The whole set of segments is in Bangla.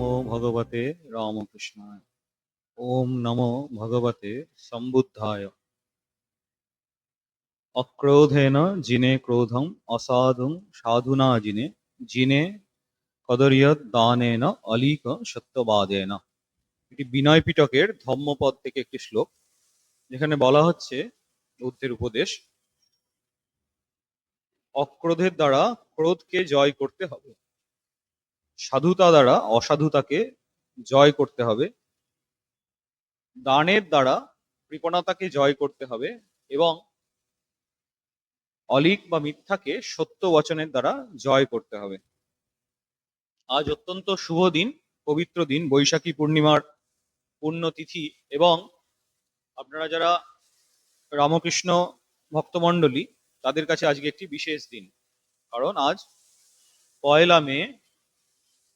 নমো ভগবতে রামকৃষ্ণায়। ওম নমো ভগবতে সম্বুদ্ধায়। অক্রোধেন জিনে ক্রোধম অসাধুং সাধুনা জিনে জিনে কদরিয়ত দানেন অলিক সত্যবাদেন। এটি বিনয় পিটকের ধম্মপদ থেকে একটি শ্লোক, যেখানে বলা হচ্ছে বুদ্ধের উপদেশ, অক্রোধের দ্বারা ক্রোধকে জয় করতে হবে, সাধুতা দ্বারা অসাধুতাকে জয় করতে হবে, দানের দ্বারা কৃপণতাকে জয় করতে হবে এবং অলিক বা মিথ্যাকে সত্য বচনের দ্বারা জয় করতে হবে। আজ অত্যন্ত শুভ দিন, পবিত্র দিন, বৈশাখী পূর্ণিমার পুণ্যতিথি, এবং আপনারা যারা রামকৃষ্ণ ভক্তমণ্ডলী তাদের কাছে আজকে একটি বিশেষ দিন, কারণ আজ 1 মে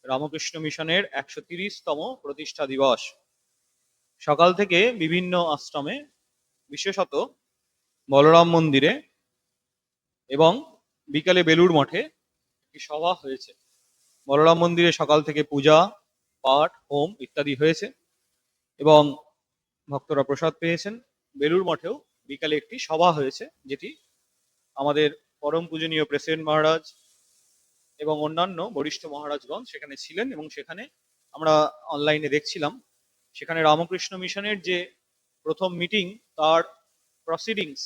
রামকৃষ্ণ মিশনের 130তম প্রতিষ্ঠা দিবস। সকাল থেকে বিভিন্ন আশ্রমে, বিশেষত বলরাম মন্দিরে এবং বিকালে বেলুড় মঠে একটি সভা হয়েছে। বলরাম মন্দিরে সকাল থেকে পূজা পাঠ হোম ইত্যাদি হয়েছে এবং ভক্তরা প্রসাদ পেয়েছেন। বেলুড় মঠেও বিকালে একটি সভা হয়েছে, যেটি আমাদের পরম পূজনীয় প্রেসিডেন্ট মহারাজ এবং অন্যান্য বরিষ্ঠ মহারাজগণ সেখানে ছিলেন, এবং সেখানে আমরা অনলাইনে দেখছিলাম, সেখানে রামকৃষ্ণ মিশনের যে প্রথম মিটিং তার প্রসিডিংস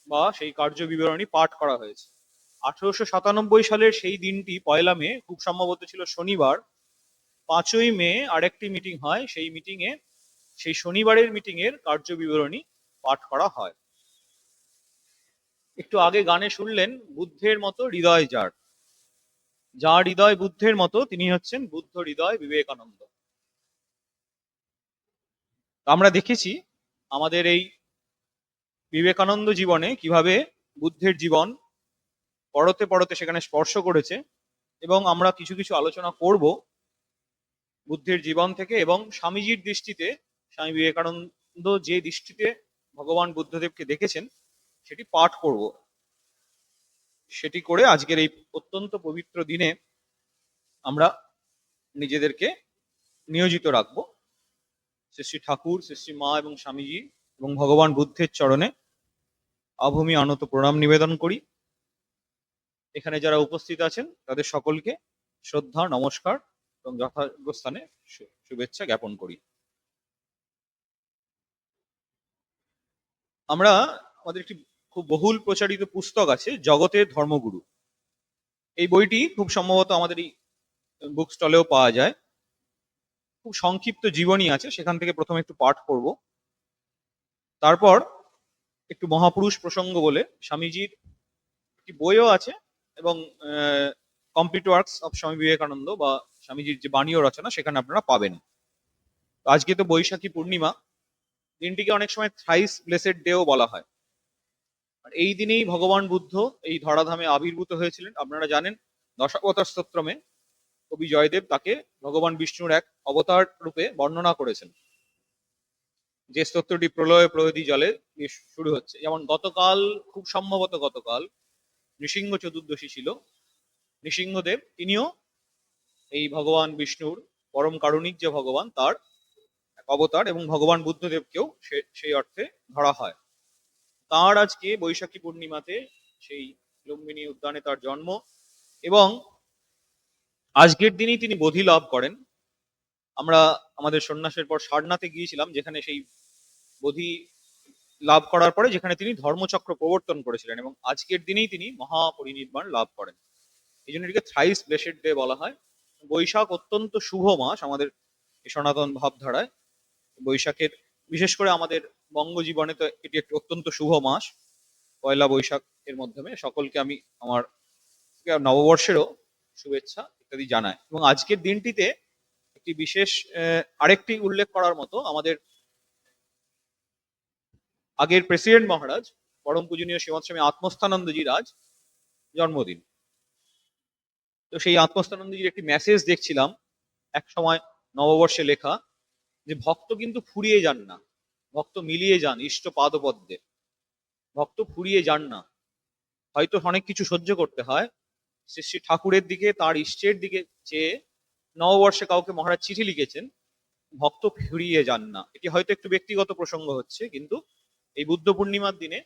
বা সেই কার্য বিবরণী পাঠ করা হয়েছে। 1897 সালের সেই দিনটি 1 মে, খুব সম্ভবত ছিল শনিবার। 5 মে আরেকটি মিটিং হয়, সেই মিটিংয়ে, সেই শনিবারের মিটিং এর কার্য বিবরণী পাঠ করা হয়। একটু আগে গানে শুনলেন, বুদ্ধের মতো হৃদয় যার, যার হৃদয় বুদ্ধের মতো তিনি হচ্ছেন বুদ্ধ হৃদয় বিবেকানন্দ। আমরা দেখেছি আমাদের এই বিবেকানন্দ জীবনে কিভাবে বুদ্ধের জীবন পড়তে পড়তে সেখানে স্পর্শ করেছে, এবং আমরা কিছু কিছু আলোচনা করব বুদ্ধের জীবন থেকে, এবং স্বামীজির দৃষ্টিতে, স্বামী বিবেকানন্দ যে দৃষ্টিতে ভগবান বুদ্ধদেবকে দেখেছেন সেটি পাঠ করব। সেটি করে আজকের এই অত্যন্ত পবিত্র দিনে আমরা নিজেদেরকে নিয়োজিত রাখবো। শ্রী শ্রী ঠাকুর, শ্রী শ্রী মা এবং স্বামীজি এবং ভগবান বুদ্ধের চরণে আভূমি আনত প্রণাম নিবেদন করি। এখানে যারা উপস্থিত আছেন তাদের সকলকে শ্রদ্ধা, নমস্কার এবং যথাযোগ্য স্থানে শুভেচ্ছা জ্ঞাপন করি। আমরা, আমাদের একটি খুব বহুল প্রচারিত পুস্তক আছে, জগতের ধর্মগুরু। এই বইটি খুব সম্ভবত আমাদের এই বুক স্টলেও পাওয়া যায়। খুব সংক্ষিপ্ত জীবনী আছে, সেখান থেকে প্রথমে একটু পাঠ করব, তারপর একটু মহাপুরুষ প্রসঙ্গ বলে স্বামীজির একটি বইও আছে, এবং complete works of Swami Vivekananda বা স্বামীজির যে বাণীয় রচনা সেখানে আপনারা পাবেন। আজকে তো বৈশাখী পূর্ণিমা, দিনটিকে অনেক সময় থ্রাইস ব্লেসেড ডেও বলা হয়। আর এই দিনেই ভগবান বুদ্ধ এই ধরাধামে আবির্ভূত হয়েছিলেন। আপনারা জানেন, দশাবতার স্তোত্রমে কবি জয়দেব তাকে ভগবান বিষ্ণুর এক অবতার রূপে বর্ণনা করেছেন, যে স্তোত্রটি প্রলয় প্রয়তি জলে দিয়ে শুরু হচ্ছে। যেমন গতকাল, খুব সম্ভবত গতকাল নৃসিংহ চতুর্দশী ছিল। নৃসিংহদেব তিনিও এই ভগবান বিষ্ণুর, পরম কারুণিক যে ভগবান, তার এক অবতার, এবং ভগবান বুদ্ধদেবকেও সেই অর্থে ধরা হয়। তার আজকে বৈশাখী পূর্ণিমাতে সেই লুম্বিনী উদ্যানে তার জন্ম, এবং আজকের দিনই তিনি বোধি লাভ করেন। আমরা আমাদের সন্ন্যাসের পর সারনাথে গিয়েছিলাম, যেখানে সেই বোধি লাভ করার পরে যেখানে তিনি ধর্মচক্র প্রবর্তন করেছিলেন, এবং আজকের দিনেই তিনি মহাপরিনির্বাণ লাভ করেন। এই জন্য এটিকে থ্রাইস ব্লেসেড ডে বলা হয়। বৈশাখ অত্যন্ত শুভ মাস আমাদের সনাতন ভাবধারায়। বৈশাখের, বিশেষ করে আমাদের বঙ্গ জীবনে তো এটি একটি অত্যন্ত শুভ মাস। পয়লা বৈশাখ এর মাধ্যমে সকলকে আমি আমার নববর্ষেরও শুভেচ্ছা ইত্যাদি জানাই। এবং আজকের দিনটিতে একটি বিশেষ আরেকটি উল্লেখ করার মতো, আমাদের আগের প্রেসিডেন্ট মহারাজ পরম পূজনীয় শ্রীমৎ স্বামী আত্মস্থানন্দজির আজ জন্মদিন। তো সেই আত্মস্থানন্দজির একটি মেসেজ দেখছিলাম এক সময় নববর্ষে লেখা, যে ভক্ত কিন্তু ফুরিয়ে যান না, ভক্ত মিলিয়ে যান ইষ্ট পাদপদ্মে। ভক্ত ফুরিয়ে যান না, হয়তো অনেক কিছু সহ্য করতে হয়, শ্রী শ্রী ঠাকুরের দিকে, তার ইষ্টের দিকে চেয়ে নববর্ষে কাউকে মহারাজ চিঠি লিখেছেন, ভক্ত ফিরিয়ে যান না। এটি হয়তো একটু ব্যক্তিগত প্রসঙ্গ হচ্ছে, কিন্তু এই বুদ্ধ পূর্ণিমার দিনে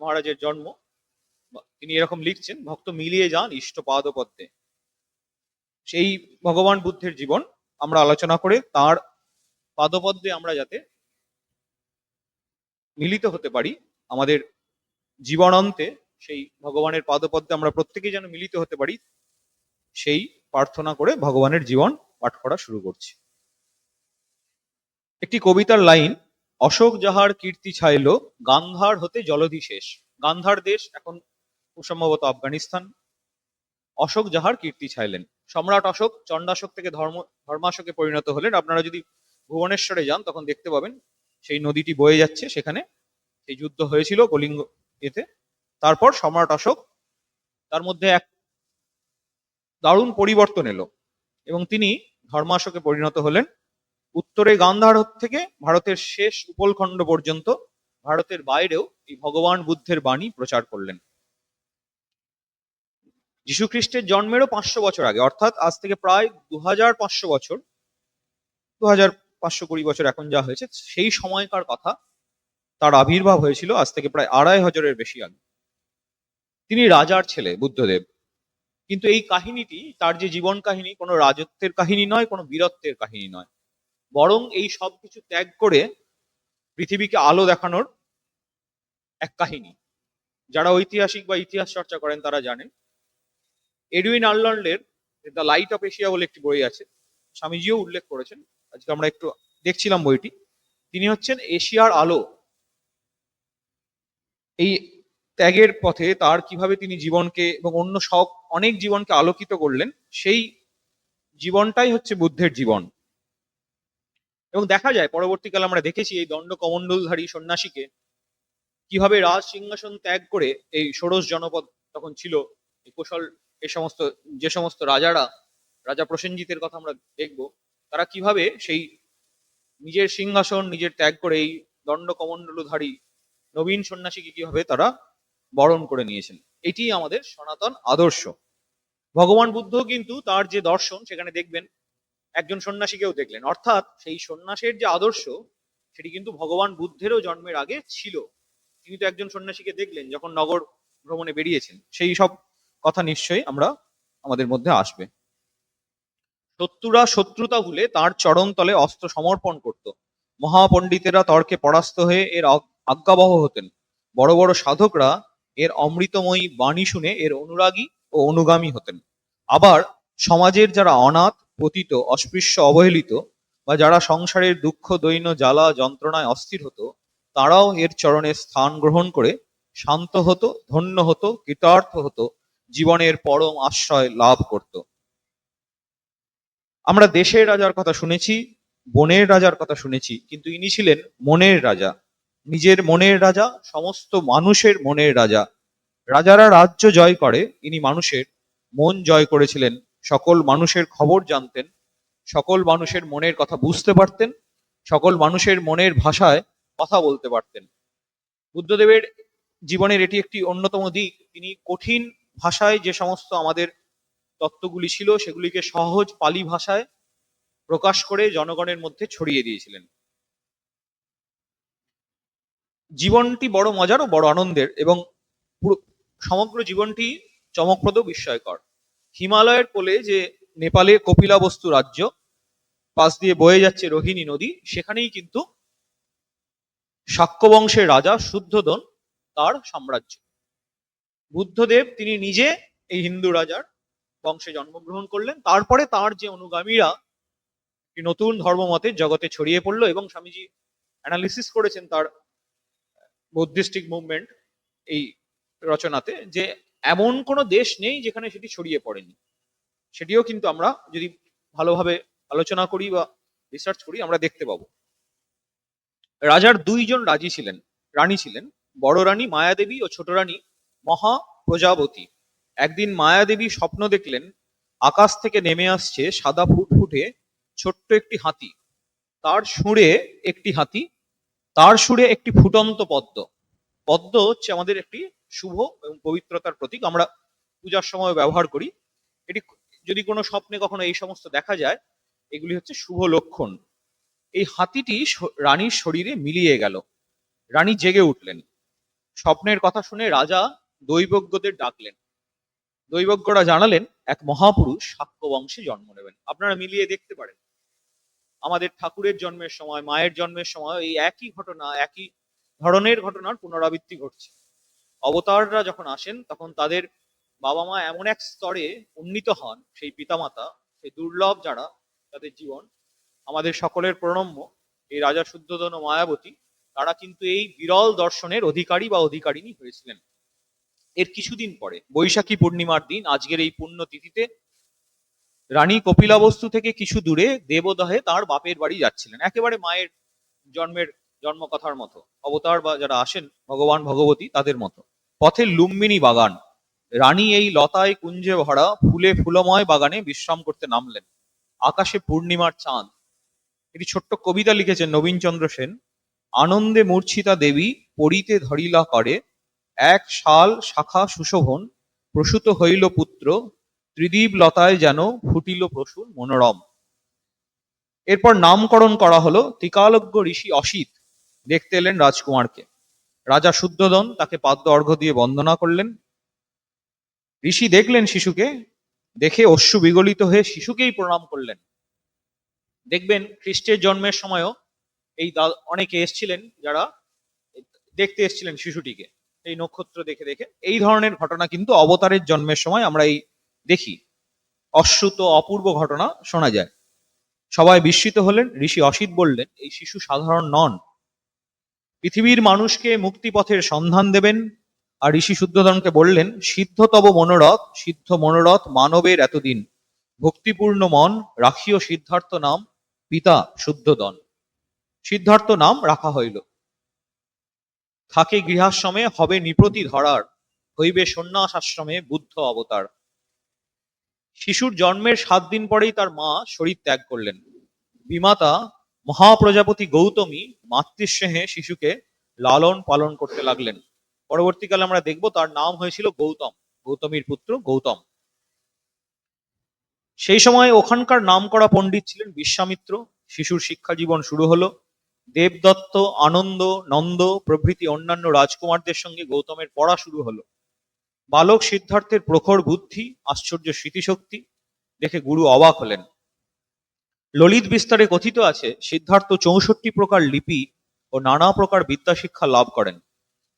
মহারাজের জন্ম, তিনি এরকম লিখছেন, ভক্ত মিলিয়ে যান ইষ্ট পাদপদ্মে। সেই ভগবান বুদ্ধের জীবন আমরা আলোচনা করে তার পাদপদ্মে আমরা যাতে মিলিত হতে পারি, আমাদের জীবনান্তে সেই ভগবানের পাদপদ্মে আমরা প্রত্যেকেই যেন মিলিত হতে পারি, সেই প্রার্থনা করে ভগবানের জীবন পাঠ করা শুরু করছি। একটি কবিতার লাইন, অশোক যাহার কীর্তি ছাইল, গান্ধার হতে জলধি শেষ। গান্ধার দেশ এখন খুব সম্ভবত আফগানিস্তান। অশোক যাহার কীর্তি ছাইলেন, সম্রাট অশোক চণ্ডাশোক থেকে ধর্মাশোকে পরিণত হলেন। আপনারা যদি ভুবনেশ্বরে যান তখন দেখতে পাবেন সেই নদীটি বয়ে যাচ্ছে, সেখানে সেই যুদ্ধ হয়েছিল কলিঙ্গ এতে। তারপর সম্রাট অশোক, তার মধ্যে এক দারুণ পরিবর্তন এলো এবং তিনি ধর্মাশোকে পরিণত হলেন। উত্তরে গান্ধার থেকে ভারতের শেষ উপলখণ্ড পর্যন্ত, ভারতের বাইরেও এই ভগবান বুদ্ধের বাণী প্রচার করলেন। যীশু খ্রিস্টের জন্মেরও 500 বছর আগে, অর্থাৎ আজ থেকে প্রায় 2500 বছর, 2520 বছর এখন যা হয়েছে, সেই সময়কার কথা। তার আবির্ভাব হয়েছিল আজ থেকে প্রায় 2500-এর বেশি আগে। তিনি রাজার ছেলে বুদ্ধদেব, কিন্তু এই কাহিনীটি, তার যে জীবন কাহিনী, কোনো রাজত্বের কাহিনী নয়, কোনো বীরত্বের কাহিনী নয়, বরং এই সব কিছু ত্যাগ করে পৃথিবীকে আলো দেখানোর এক কাহিনী। যারা ঐতিহাসিক বা ইতিহাস চর্চা করেন তারা জানেন, এডুইন আর্লন্ডের দ্য লাইট অফ এশিয়া বলে একটি বই আছে, স্বামীজিও উল্লেখ করেছেন, আজকে আমরা একটু দেখছিলাম বইটি। তিনি হচ্ছেন এশিয়ার আলো। এই ত্যাগের পথে তার কিভাবে তিনি জীবনকে এবং অন্য সব অনেক জীবনকে আলোকিত করলেন, সেই জীবনটাই হচ্ছে বুদ্ধের জীবন। এবং দেখা যায় পরবর্তীকালে আমরা দেখেছি এই দণ্ড কমণ্ডলধারী সন্ন্যাসীকে কিভাবে রাজ সিংহাসন ত্যাগ করে, এই ষোড়শ জনপদ তখন ছিল এই কোশল, এই সমস্ত যে সমস্ত রাজা প্রসেনজিতের কথা আমরা দেখব, তারা কিভাবে সেই নিজের সিংহাসন নিজের ত্যাগ করে এই দণ্ড কমণ্ডলধারী নবীন সন্ন্যাসীকে কিভাবে তারা বরণ করে নিয়েছেন। এটি আমাদের সনাতন আদর্শ। ভগবান বুদ্ধ কিন্তু তার যে দর্শন, সেখানে দেখবেন একজন সন্ন্যাসীকেও দেখলেন, অর্থাৎ সেই সন্ন্যাসের যে আদর্শ, সেটি কিন্তু ভগবান বুদ্ধেরও জন্মের আগে ছিল। তিনি তো একজন সন্ন্যাসীকে দেখলেন যখন নগর ভ্রমণে বেরিয়েছেন। সেই সব কথা নিশ্চয়ই আমাদের মধ্যে আসবে। শত্রুরা শত্রুতা ভুলে তার চরণ তলে অস্ত্র সমর্পণ করত। মহাপণ্ডিতেরা তর্কে পরাস্ত হয়ে এর আজ্ঞাবহ হতেন। বড় বড় সাধকরা এর অমৃতময়ী বাণী শুনে এর অনুরাগী ও অনুগামী হতেন। আবার সমাজের যারা অনাথ, পতিত, অস্পৃশ্য, অবহেলিত, বা যারা সংসারের দুঃখ, দৈন্য, জ্বালা, যন্ত্রণায় অস্থির হতো, তারাও এর চরণে স্থান গ্রহণ করে শান্ত হতো, ধন্য হতো, কৃতার্থ হতো, জীবনের পরম আশ্রয় লাভ করত। আমরা দেশের রাজার কথা শুনেছি, বনের রাজার কথা শুনেছি, কিন্তু ইনি ছিলেন মনের রাজা, নিজের মনের রাজা, সমস্ত মানুষের মনের রাজা। রাজারা রাজ্য জয় করে, ইনি মানুষের মন জয় করেছিলেন। সকল মানুষের খবর জানতেন, সকল মানুষের মনের কথা বুঝতে পারতেন, সকল মানুষের মনের ভাষায় কথা বলতে পারতেন। বুদ্ধদেবের জীবনের এটি একটি অন্যতম দিক। তিনি কঠিন ভাষায় যে সমস্ত আমাদের তত্ত্বগুলি ছিল, সেগুলিকে সহজ পালি ভাষায় প্রকাশ করে জনগণের মধ্যে ছড়িয়ে দিয়েছিলেন। জীবনটি বড় মজার ও বড় আনন্দের, এবং পুরো সমগ্র জীবনটি চমকপ্রদ, বিস্ময়কর। হিমালয়ের কোলে যে নেপালে কপিলাবস্তু রাজ্য, পাশ দিয়ে বয়ে যাচ্ছে রোহিণী নদী, সেখানেই কিন্তু শাক্য বংশের রাজা শুদ্ধোদন তার সাম্রাজ্য। বুদ্ধদেব তিনি নিজে এই হিন্দু রাজার বংশে জন্মগ্রহণ করলেন। তারপরে তার যে অনুগামীরা একটি নতুন ধর্মমতের জগতে ছড়িয়ে পড়লো, এবং স্বামীজি অ্যানালিসিস করেছেন তার বুদ্ধিস্টিক মুভমেন্ট এই রচনাতে, যে এমন কোনো দেশ নেই যেখানে সেটি ছড়িয়ে পড়েনি। সেটিও কিন্তু আমরা যদি ভালোভাবে আলোচনা করি বা রিসার্চ করি, আমরা দেখতে পাবো। রাজার দুইজন রানী ছিলেন, বড় রানী মায়াদেবী ও ছোট রানী মহা প্রজাবতী। একদিন মায়াদেবী স্বপ্ন দেখলেন, আকাশ থেকে নেমে আসছে সাদা ফুটফুটে ছোট্ট একটি হাতি। তার সুরে একটি ফুটন্ত পদ্ম। পদ্ম হচ্ছে আমাদের একটি শুভ এবং পবিত্রতার প্রতীক, আমরা পূজার সময় ব্যবহার করি। এটি যদি কোনো স্বপ্নে কখনো এই সমস্ত দেখা যায়, এগুলি হচ্ছে শুভ লক্ষণ। এই হাতিটি রানীর শরীরে মিলিয়ে গেল। রানী জেগে উঠলেন। স্বপ্নের কথা শুনে রাজা দৈবজ্ঞদের ডাকলেন। দৈবজ্ঞরা জানালেন এক মহাপুরুষ শাক্য বংশে জন্ম নেবেন। আপনারা মিলিয়ে দেখতে পারেন, আমাদের ঠাকুরের জন্মের সময়, মায়ের জন্মের সময় এই একই ঘটনা, একই ধরনের ঘটনার পুনরাবৃত্তি ঘটছে। অবতাররা যখন আসেন তখন তাদের বাবা মা এমন এক স্তরে উন্নীত হন, সেই পিতামাতা, সেই দুর্লভ যারা, তাদের জীবন আমাদের সকলের প্রণম্য। এই রাজা শুদ্ধোধন ও মায়াবতী, তারা কিন্তু এই বিরল দর্শনের অধিকারী বা অধিকারিণী হয়েছিলেন। এর কিছুদিন পরে বৈশাখী পূর্ণিমার দিন, আজকের এই পুণ্য তিথিতে, রানী কপিলাবস্তু থেকে কিছু দূরে দেবদহে তার বাপের বাড়ি যাচ্ছিলেন, একেবারে মায়ের জন্মকথার মতো। অবতার বা যারা আসেন ভগবান ভগবতী তাদের মতো। পথে লুম্বিনী বাগান। রানী এই লতায় কুঞ্জে ভরা ফুলে ফুলময় বাগানে বিশ্রাম করতে নামলেন। আকাশে পূর্ণিমার চাঁদ। একটি ছোট্ট কবিতা লিখেছেন নবীনচন্দ্র সেন। আনন্দে মূর্ছিতা দেবী পড়িতে ধরিলা করে, এক শাল শাখা সুশোভন প্রসূত হইল পুত্র, ত্রিদীপ লতায় যেন ফুটিল প্রসূন মনোরম। এরপর নামকরণ করা হলো। ত্রিকালজ্ঞ ঋষি অসিত দেখতে এলেন রাজকুমারকে। রাজা শুদ্ধোধন তাকে পাদ্য অর্ঘ্য দিয়ে বন্দনা করলেন। ঋষি দেখলেন শিশুকে, দেখে অশ্রু বিগলিত হয়ে শিশুকেই প্রণাম করলেন। দেখবেন খ্রিস্টের জন্মের সময়ও এই অনেকে এসছিলেন, যারা দেখতে এসছিলেন শিশুটিকে, এই নক্ষত্র দেখে দেখে। এই ধরনের ঘটনা কিন্তু অবতারের জন্মের সময় আমরা এই দেখি, অশ্রুত অপূর্ব ঘটনা শোনা যায়। সবাই বিস্মিত হলেন। ঋষি অসিত বললেন, এই শিশু সাধারণ নন, পৃথিবীর মানুষকে মুক্তিপথের সন্ধান দেবেন। আর ঋষি শুদ্ধোধনকে বললেন, সিদ্ধতব মনোরথ, সিদ্ধ মনোরথ মানবের এতদিন, ভক্তিপূর্ণ মন রাখিও সিদ্ধার্থ নাম, পিতা শুদ্ধোধন। সিদ্ধার্থ নাম রাখা হইল। থাকে গৃহাশ্রমে, হবে নিপতি ধরার, হইবে সন্ন্যাস আশ্রমে বুদ্ধ অবতার। শিশুর জন্মের 7 দিন পরেই তার মা শরীর ত্যাগ করলেন। বিমাতা মহাপ্রজাপতি গৌতমী মাতৃস্নেহে শিশুকে লালন পালন করতে লাগলেন। পরবর্তীকালে আমরা দেখব তার নাম হয়েছিল গৌতম, গৌতমীর পুত্র গৌতম। সেই সময় ওখানকার নামকরা পণ্ডিত ছিলেন বিশ্বামিত্র। শিশুর শিক্ষা জীবন শুরু হলো। দেবদত্ত, আনন্দ, নন্দ প্রভৃতি অন্যান্য রাজকুমারদের সঙ্গে গৌতমের পড়া শুরু হলো। বালক সিদ্ধার্থের প্রখর বুদ্ধি, আশ্চর্য স্মৃতিশক্তি দেখে গুরু অবাক হলেন। ললিত বিস্তারে কথিত আছে, সিদ্ধার্থ 64 প্রকার লিপি ও নানা প্রকার বিদ্যা শিক্ষা লাভ করেন।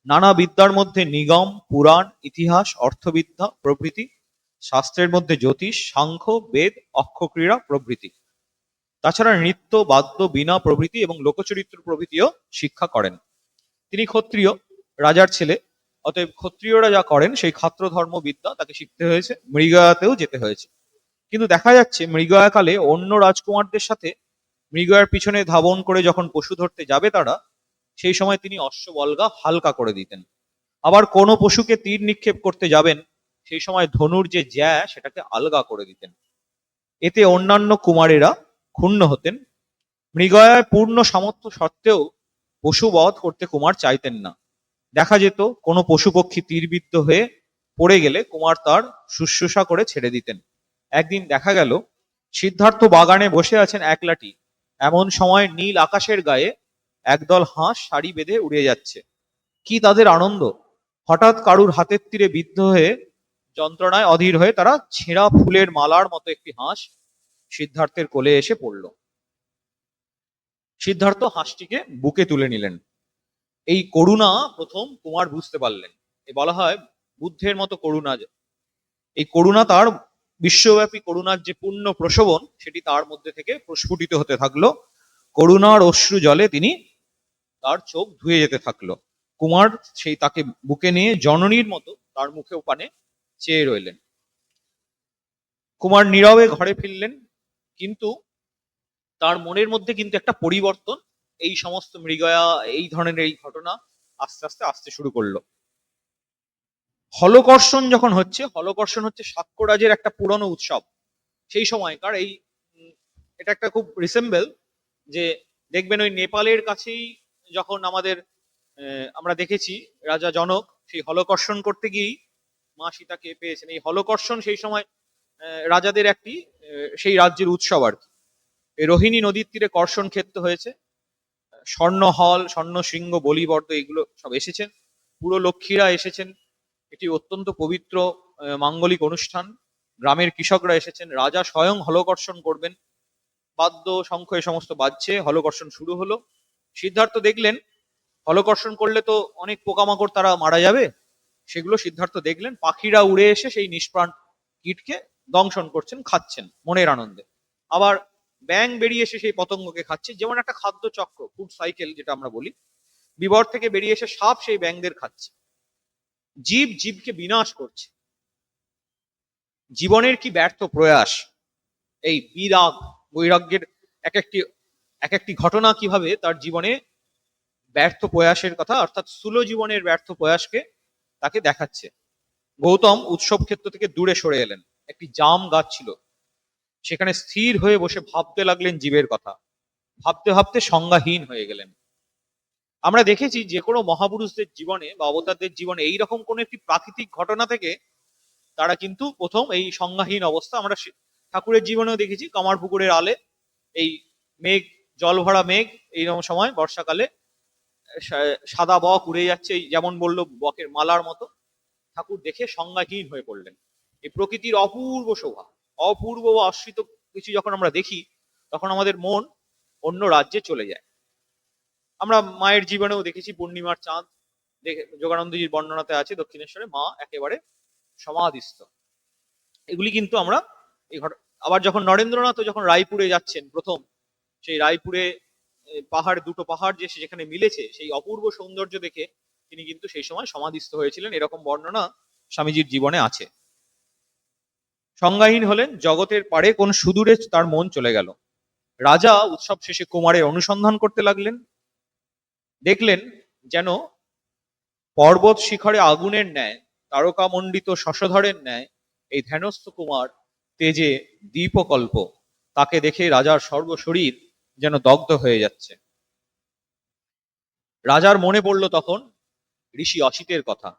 নানা বিদ্যার মধ্যে নিগম, পুরাণ, ইতিহাস, অর্থবিদ্যা প্রভৃতি, শাস্ত্রের মধ্যে জ্যোতিষ, সাংখ্য, বেদ, অক্ষক্রীড়া প্রভৃতি। তাছাড়া নৃত্য, বাদ্য, বীণা প্রভৃতি এবং লোকচরিত্র প্রভৃতিও শিক্ষা করেন। তিনি ক্ষত্রিয়, রাজার ছেলে, অতএব ক্ষত্রিয়রা যা করেন সেই ক্ষাত্র ধর্ম বিদ্যা তাকে শিখতে হয়েছে, মৃগয়াতেও যেতে হয়েছে। কিন্তু দেখা যাচ্ছে মৃগয়াকালে অন্য রাজকুমারদের সাথে মৃগয়ার পিছনে ধাবন করে যখন পশু ধরতে যাবে তারা, সেই সময় তিনি অশ্ববল্গা হালকা করে দিতেন। আবার কোনো পশুকে তীর নিক্ষেপ করতে যাবেন, সেই সময় ধনুর যে জ্যা সেটাকে আলগা করে দিতেন। এতে অন্যান্য কুমারেরা ক্ষুণ্ণ হতেন। মৃগয়ায় পূর্ণ সামর্থ্য সত্ত্বেও পশু বধ করতে কুমার চাইতেন না। দেখা যেত কোনো পশু পক্ষী তীরবিদ্ধ হয়ে পড়ে গেলে কুমার তার শুশ্রূষা করে ছেড়ে দিতেন। একদিন দেখা গেল সিদ্ধার্থ বাগানে বসে আছেন একলাটি। এমন সময় নীল আকাশের গায়ে একদল হাঁস সারি বেঁধে উড়ে যাচ্ছে। কি তাদের আনন্দ! হঠাৎ কারুর হাতের তীরে বিদ্ধ হয়ে যন্ত্রণায় অধীর হয়ে তারা ছেঁড়া ফুলের মালার মতো একটি হাঁস সিদ্ধার্থের কোলে এসে পড়ল। সিদ্ধার্থ হাঁসটিকে বুকে তুলে নিলেন। এই করুণা প্রথম কুমার বুঝতে পারলেন। এ বলা হয় বুদ্ধের মতো করুণা। এই করুণা, তার বিশ্বব্যাপী করুণার যে পূর্ণ প্রশোভন, সেটি তার মধ্যে থেকে প্রস্ফুটিত হতে থাকলো। করুণার অশ্রু জলে তিনি, তার চোখ ধুয়ে যেতে থাকলো। কুমার সেই তাকে বুকে নিয়ে জননীর মতো তার মুখে পানে চেয়ে রইলেন। কুমার নীরবে ঘরে ফিরলেন, কিন্তু তার মনের মধ্যে কিন্তু একটা পরিবর্তন, এই সমস্ত মৃগয়া, এই ধরনের এই ঘটনা আস্তে আস্তে আসতে শুরু করলো। হলকর্ষণ যখন হচ্ছে, হলকর্ষণ হচ্ছে সাক্ষ্যরাজের একটা পুরনো উৎসব। সেই সময়কার এই এটা একটা খুব রিসেম্বল, যে দেখবেন ওই নেপালের কাছেই যখন আমাদের আমরা দেখেছি রাজা জনক সেই হলকর্ষণ করতে গিয়েই মা সীতাকে পেয়েছেন। এই হলকর্ষণ সেই সময় রাজাদের একটি সেই রাজ্যের উৎসব আর কি। এই রোহিণী নদীর তীরে কর্ষণ ক্ষেত্র হয়েছে, স্বর্ণহল, স্বর্ণ শৃঙ্গ, বলিবর্দ এগুলো সব এসেছেন, পুরো লক্ষ্মীরা এসেছেন। এটি অত্যন্ত পবিত্র মাঙ্গলিক অনুষ্ঠান। গ্রামের কৃষকরা এসেছেন, রাজা স্বয়ং হলকর্ষণ করবেন, বাদ্য শঙ্খ এ সমস্ত বাজছে, হলকর্ষণ শুরু হলো। সিদ্ধার্থ দেখলেন হলকর্ষণ করলে তো অনেক পোকামাকড় তারা মারা যাবে, সেগুলো সিদ্ধার্থ দেখলেন পাখিরা উড়ে এসে সেই নিষ্প্রাণ কীটকে দংশন করছেন, খাচ্ছেন মনের আনন্দে। আবার ব্যাঙ বেরিয়ে এসে সেই পতঙ্গকে খাচ্ছে, যেমন একটা খাদ্য চক্র, ফুড সাইকেল যেটা আমরা বলি। বিবর থেকে বেরিয়ে এসে সাপ সেই ব্যাঙদের খাচ্ছে। জীব জীবকে বিনাশ করছে। জীবনের কি ব্যর্থ প্রয়াস, এই বিরাগ বৈরাগ্যের এক একটি ঘটনা কিভাবে তার জীবনে ব্যর্থ প্রয়াসের কথা, অর্থাৎ স্থূল জীবনের ব্যর্থ প্রয়াসকে তাকে দেখাচ্ছে। গৌতম উৎসব ক্ষেত্র থেকে দূরে সরে এলেন। একটি জাম গাছ ছিল, সেখানে স্থির হয়ে বসে ভাবতে লাগলেন জীবের কথা। ভাবতে ভাবতে সংজ্ঞাহীন হয়ে গেলেন। আমরা দেখেছি যে কোনো মহাপুরুষদের জীবনে বা অবতারদের জীবনে এইরকম কোন একটি প্রাকৃতিক ঘটনা থেকে তারা কিন্তু প্রথম এই সংজ্ঞাহীন অবস্থা। আমরা ঠাকুরের জীবনেও দেখেছি, কামারপুকুরের আলে এই মেঘ, জল ভরা মেঘ, এইরকম সময় বর্ষাকালে সাদা বক উড়ে যাচ্ছে, এই যেমন বললো বকের মালার মতো। ঠাকুর দেখে সংজ্ঞাহীন হয়ে পড়লেন। এই প্রকৃতির অপূর্ব শোভা, অপূর্ব বা অশ্রিত কিছু যখন আমরা দেখি, তখন আমাদের মন অন্য রাজ্যে চলে যায়। আমরা মায়ের জীবনেও দেখেছি, পূর্ণিমার চাঁদ দেখে যোগানন্দজির বর্ণনাতে আছে, দক্ষিণেশ্বরে মা একেবারে সমাধিস্থ। এগুলি কিন্তু আমরা এই আবার যখন নরেন্দ্রনাথ যখন রায়পুরে যাচ্ছেন প্রথম, সেই রায়পুরে পাহাড়, দুটো পাহাড় যে যেখানে মিলেছে, সেই অপূর্ব সৌন্দর্য দেখে তিনি কিন্তু সেই সময় সমাধিস্থ হয়েছিলেন, এরকম বর্ণনা স্বামীজির জীবনে আছে। সংজ্ঞাহীন হলেন, জগতের পারে কোন সুদূরে তার মন চলে গেল। রাজা উৎসব শেষে কুমারের অনুসন্ধান করতে লাগলেন। দেখলেন যেন পর্বত শিখরে আগুনের ন্যায়, তারকামণ্ডিত শশধরের ন্যায় এই ধ্যানস্থ কুমার তেজে দীপকল্প। তাকে দেখে রাজার সর্বশরীর যেন দগ্ধ হয়ে যাচ্ছে। রাজার মনে পড়ল তখন ঋষি অসিতের কথা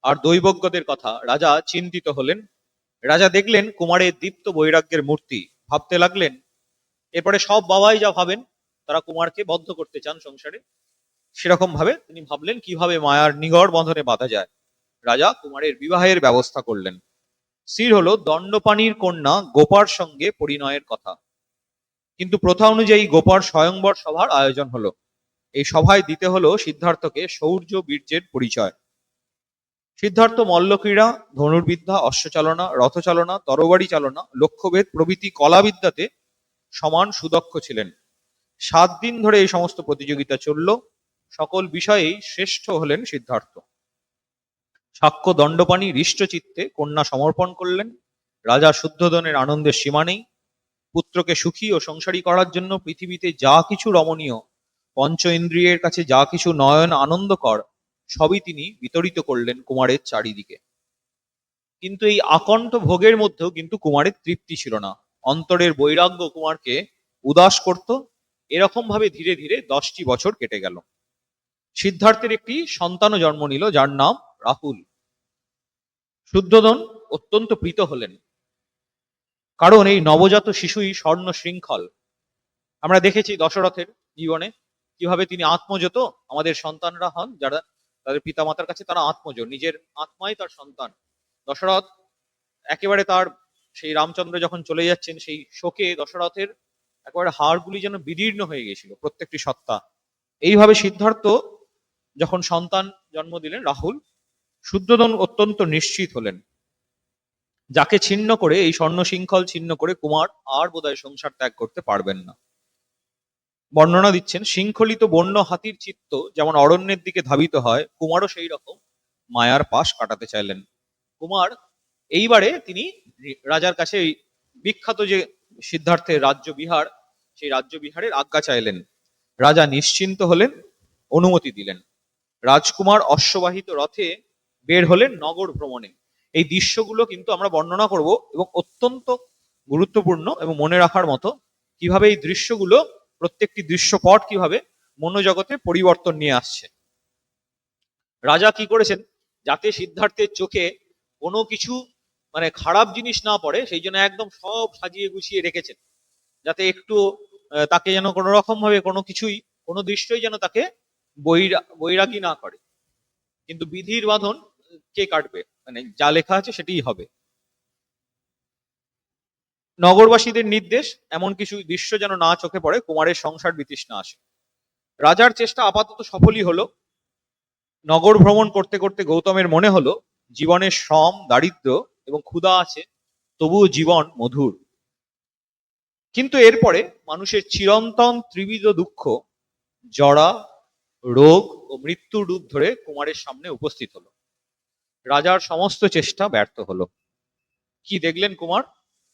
আর দৈবজ্ঞদের কথা। রাজা চিন্তিত হলেন। রাজা দেখলেন কুমারের দীপ্ত বৈরাগ্যের মূর্তি। ভাবতে লাগলেন, এরপরে সব বাবাই যা ভাবেন, তারা কুমারকে বদ্ধ করতে চান সংসারে, সেরকম ভাবে তিনি ভাবলেন কিভাবে মায়ার নিগড় বন্ধনে বাঁধা যায়। রাজা কুমারের বিবাহের ব্যবস্থা করলেন। স্থির হলো দণ্ডপাণির কন্যা গোপার সঙ্গে পরিণয়ের কথা। কিন্তু প্রথা অনুযায়ী গোপার স্বয়ংবর সভার আয়োজন হলো। এই সভায় দিতে হলো সিদ্ধার্থকে শৌর্য বীর্যের পরিচয়। সিদ্ধার্থ মল্লক্রীড়া, ধনুর্বিদ্যা, অশ্বচালনা, রথচালনা, তরবারি চালনা, লক্ষ্যভেদ প্রভৃতি কলাবিদ্যাতে সমান সুদক্ষ ছিলেন। 7 দিন ধরে এই সমস্ত প্রতিযোগিতা চলল। সকল বিষয়েই শ্রেষ্ঠ হলেন সিদ্ধার্থ। সাক্ষ্য দণ্ডপাণি হৃষ্টচিত্তে কন্যা সমর্পণ করলেন। রাজা শুদ্ধোদনের আনন্দের সীমা নেই। পুত্রকে সুখী ও সংসারী করার জন্য পৃথিবীতে যা কিছু রমণীয়, পঞ্চ ইন্দ্রিয়ের কাছে যা কিছু নয়ন আনন্দকর, সবই তিনি বিতরিত করলেন কুমারের চারিদিকে। কিন্তু এই আকণ্ঠ ভোগের মধ্যেও কিন্তু কুমারের তৃপ্তি ছিল না। অন্তরের বৈরাগ্য কুমারকে উদাস করত। এরকম ভাবে ধীরে ধীরে 10টি বছর কেটে গেল। সিদ্ধার্থের একটি সন্তানও জন্ম নিল, যার নাম রাহুল। শুদ্ধোদন অত্যন্ত প্রীত হলেন, কারণ এই নবজাত শিশুই স্বর্ণ শৃঙ্খল। আমরা দেখেছি দশরথের জীবনে কিভাবে তিনি আত্মজ। আমাদের সন্তানরা হন যারা তাদের পিতামাতার কাছে, তারা আত্মজ, নিজের আত্মাই তার সন্তান। দশরথ একেবারে তার সেই রামচন্দ্র যখন চলে যাচ্ছেন, সেই শোকে দশরথের একেবারে হাড়গুলি যেন বিদীর্ণ হয়ে গেছিল, প্রত্যেকটি সত্তা। এইভাবে সিদ্ধার্থ যখন সন্তান জন্ম দিলেন রাহুল, শুদ্ধোদন অত্যন্ত নিশ্চিত হলেন, যাকে ছিন্ন করে, এই স্বর্ণ শৃঙ্খল ছিন্ন করে কুমার আর বোধহয় সংসার ত্যাগ করতে পারবেন না। বর্ণনা দিচ্ছেন, শৃঙ্খলিত বন্য হাতির চিত্ত যেমন অরণ্যের দিকে ধাবিত হয়, কুমারও সেই রকম মায়ার পাশ কাটাতে চাইলেন। কুমার এইবারে তিনি রাজার কাছে এই বিখ্যাত যে সিদ্ধার্থের রাজ্য বিহার, সেই রাজ্য বিহারের আজ্ঞা চাইলেন। রাজা নিশ্চিন্ত হলেন, অনুমতি দিলেন। রাজকুমার অশ্ববাহিত রথে বের হলেন নগর ভ্রমণে। এই দৃশ্যগুলো কিন্তু আমরা বর্ণনা করব, এবং অত্যন্ত গুরুত্বপূর্ণ এবং মনে রাখার মতো, কিভাবে এই দৃশ্যগুলো, প্রত্যেকটি দৃশ্যপট কিভাবে মনোজগতে পরিবর্তন নিয়ে আসছে। রাজা কি করেছেন, যাতে সিদ্ধার্থের চোখে কোনো কিছু মানে খারাপ জিনিস না পড়ে, সেই জন্য একদম সব সাজিয়ে গুছিয়ে রেখেছেন, যাতে একটু তাকে যেন কোনো রকম ভাবে কোনো কিছুই, কোনো দৃশ্যই যেন তাকে বৈরাগী না করে। কিন্তু বিধির বাঁধন কে কাটবে, মানে যা লেখা আছে সেটাই হবে। নগরবাসীদের নির্দেশ, এমন কিছু দৃশ্য যেন না চোখে পড়ে কুমারের সংসার বিতৃষ্ণা আসে। রাজার চেষ্টা আপাতত সফলই হলো। নগর ভ্রমণ করতে করতে গৌতমের মনে হলো জীবনের শ্রম, দারিদ্র্য এবং ক্ষুধা আছে, তবুও জীবন মধুর। কিন্তু এরপরে মানুষের চিরন্তন ত্রিবিধ দুঃখ, জরা, রোগ ও মৃত্যুর রূপ ধরে কুমারের সামনে উপস্থিত হলো। রাজার সমস্ত চেষ্টা ব্যর্থ হলো। কি দেখলেন কুমার?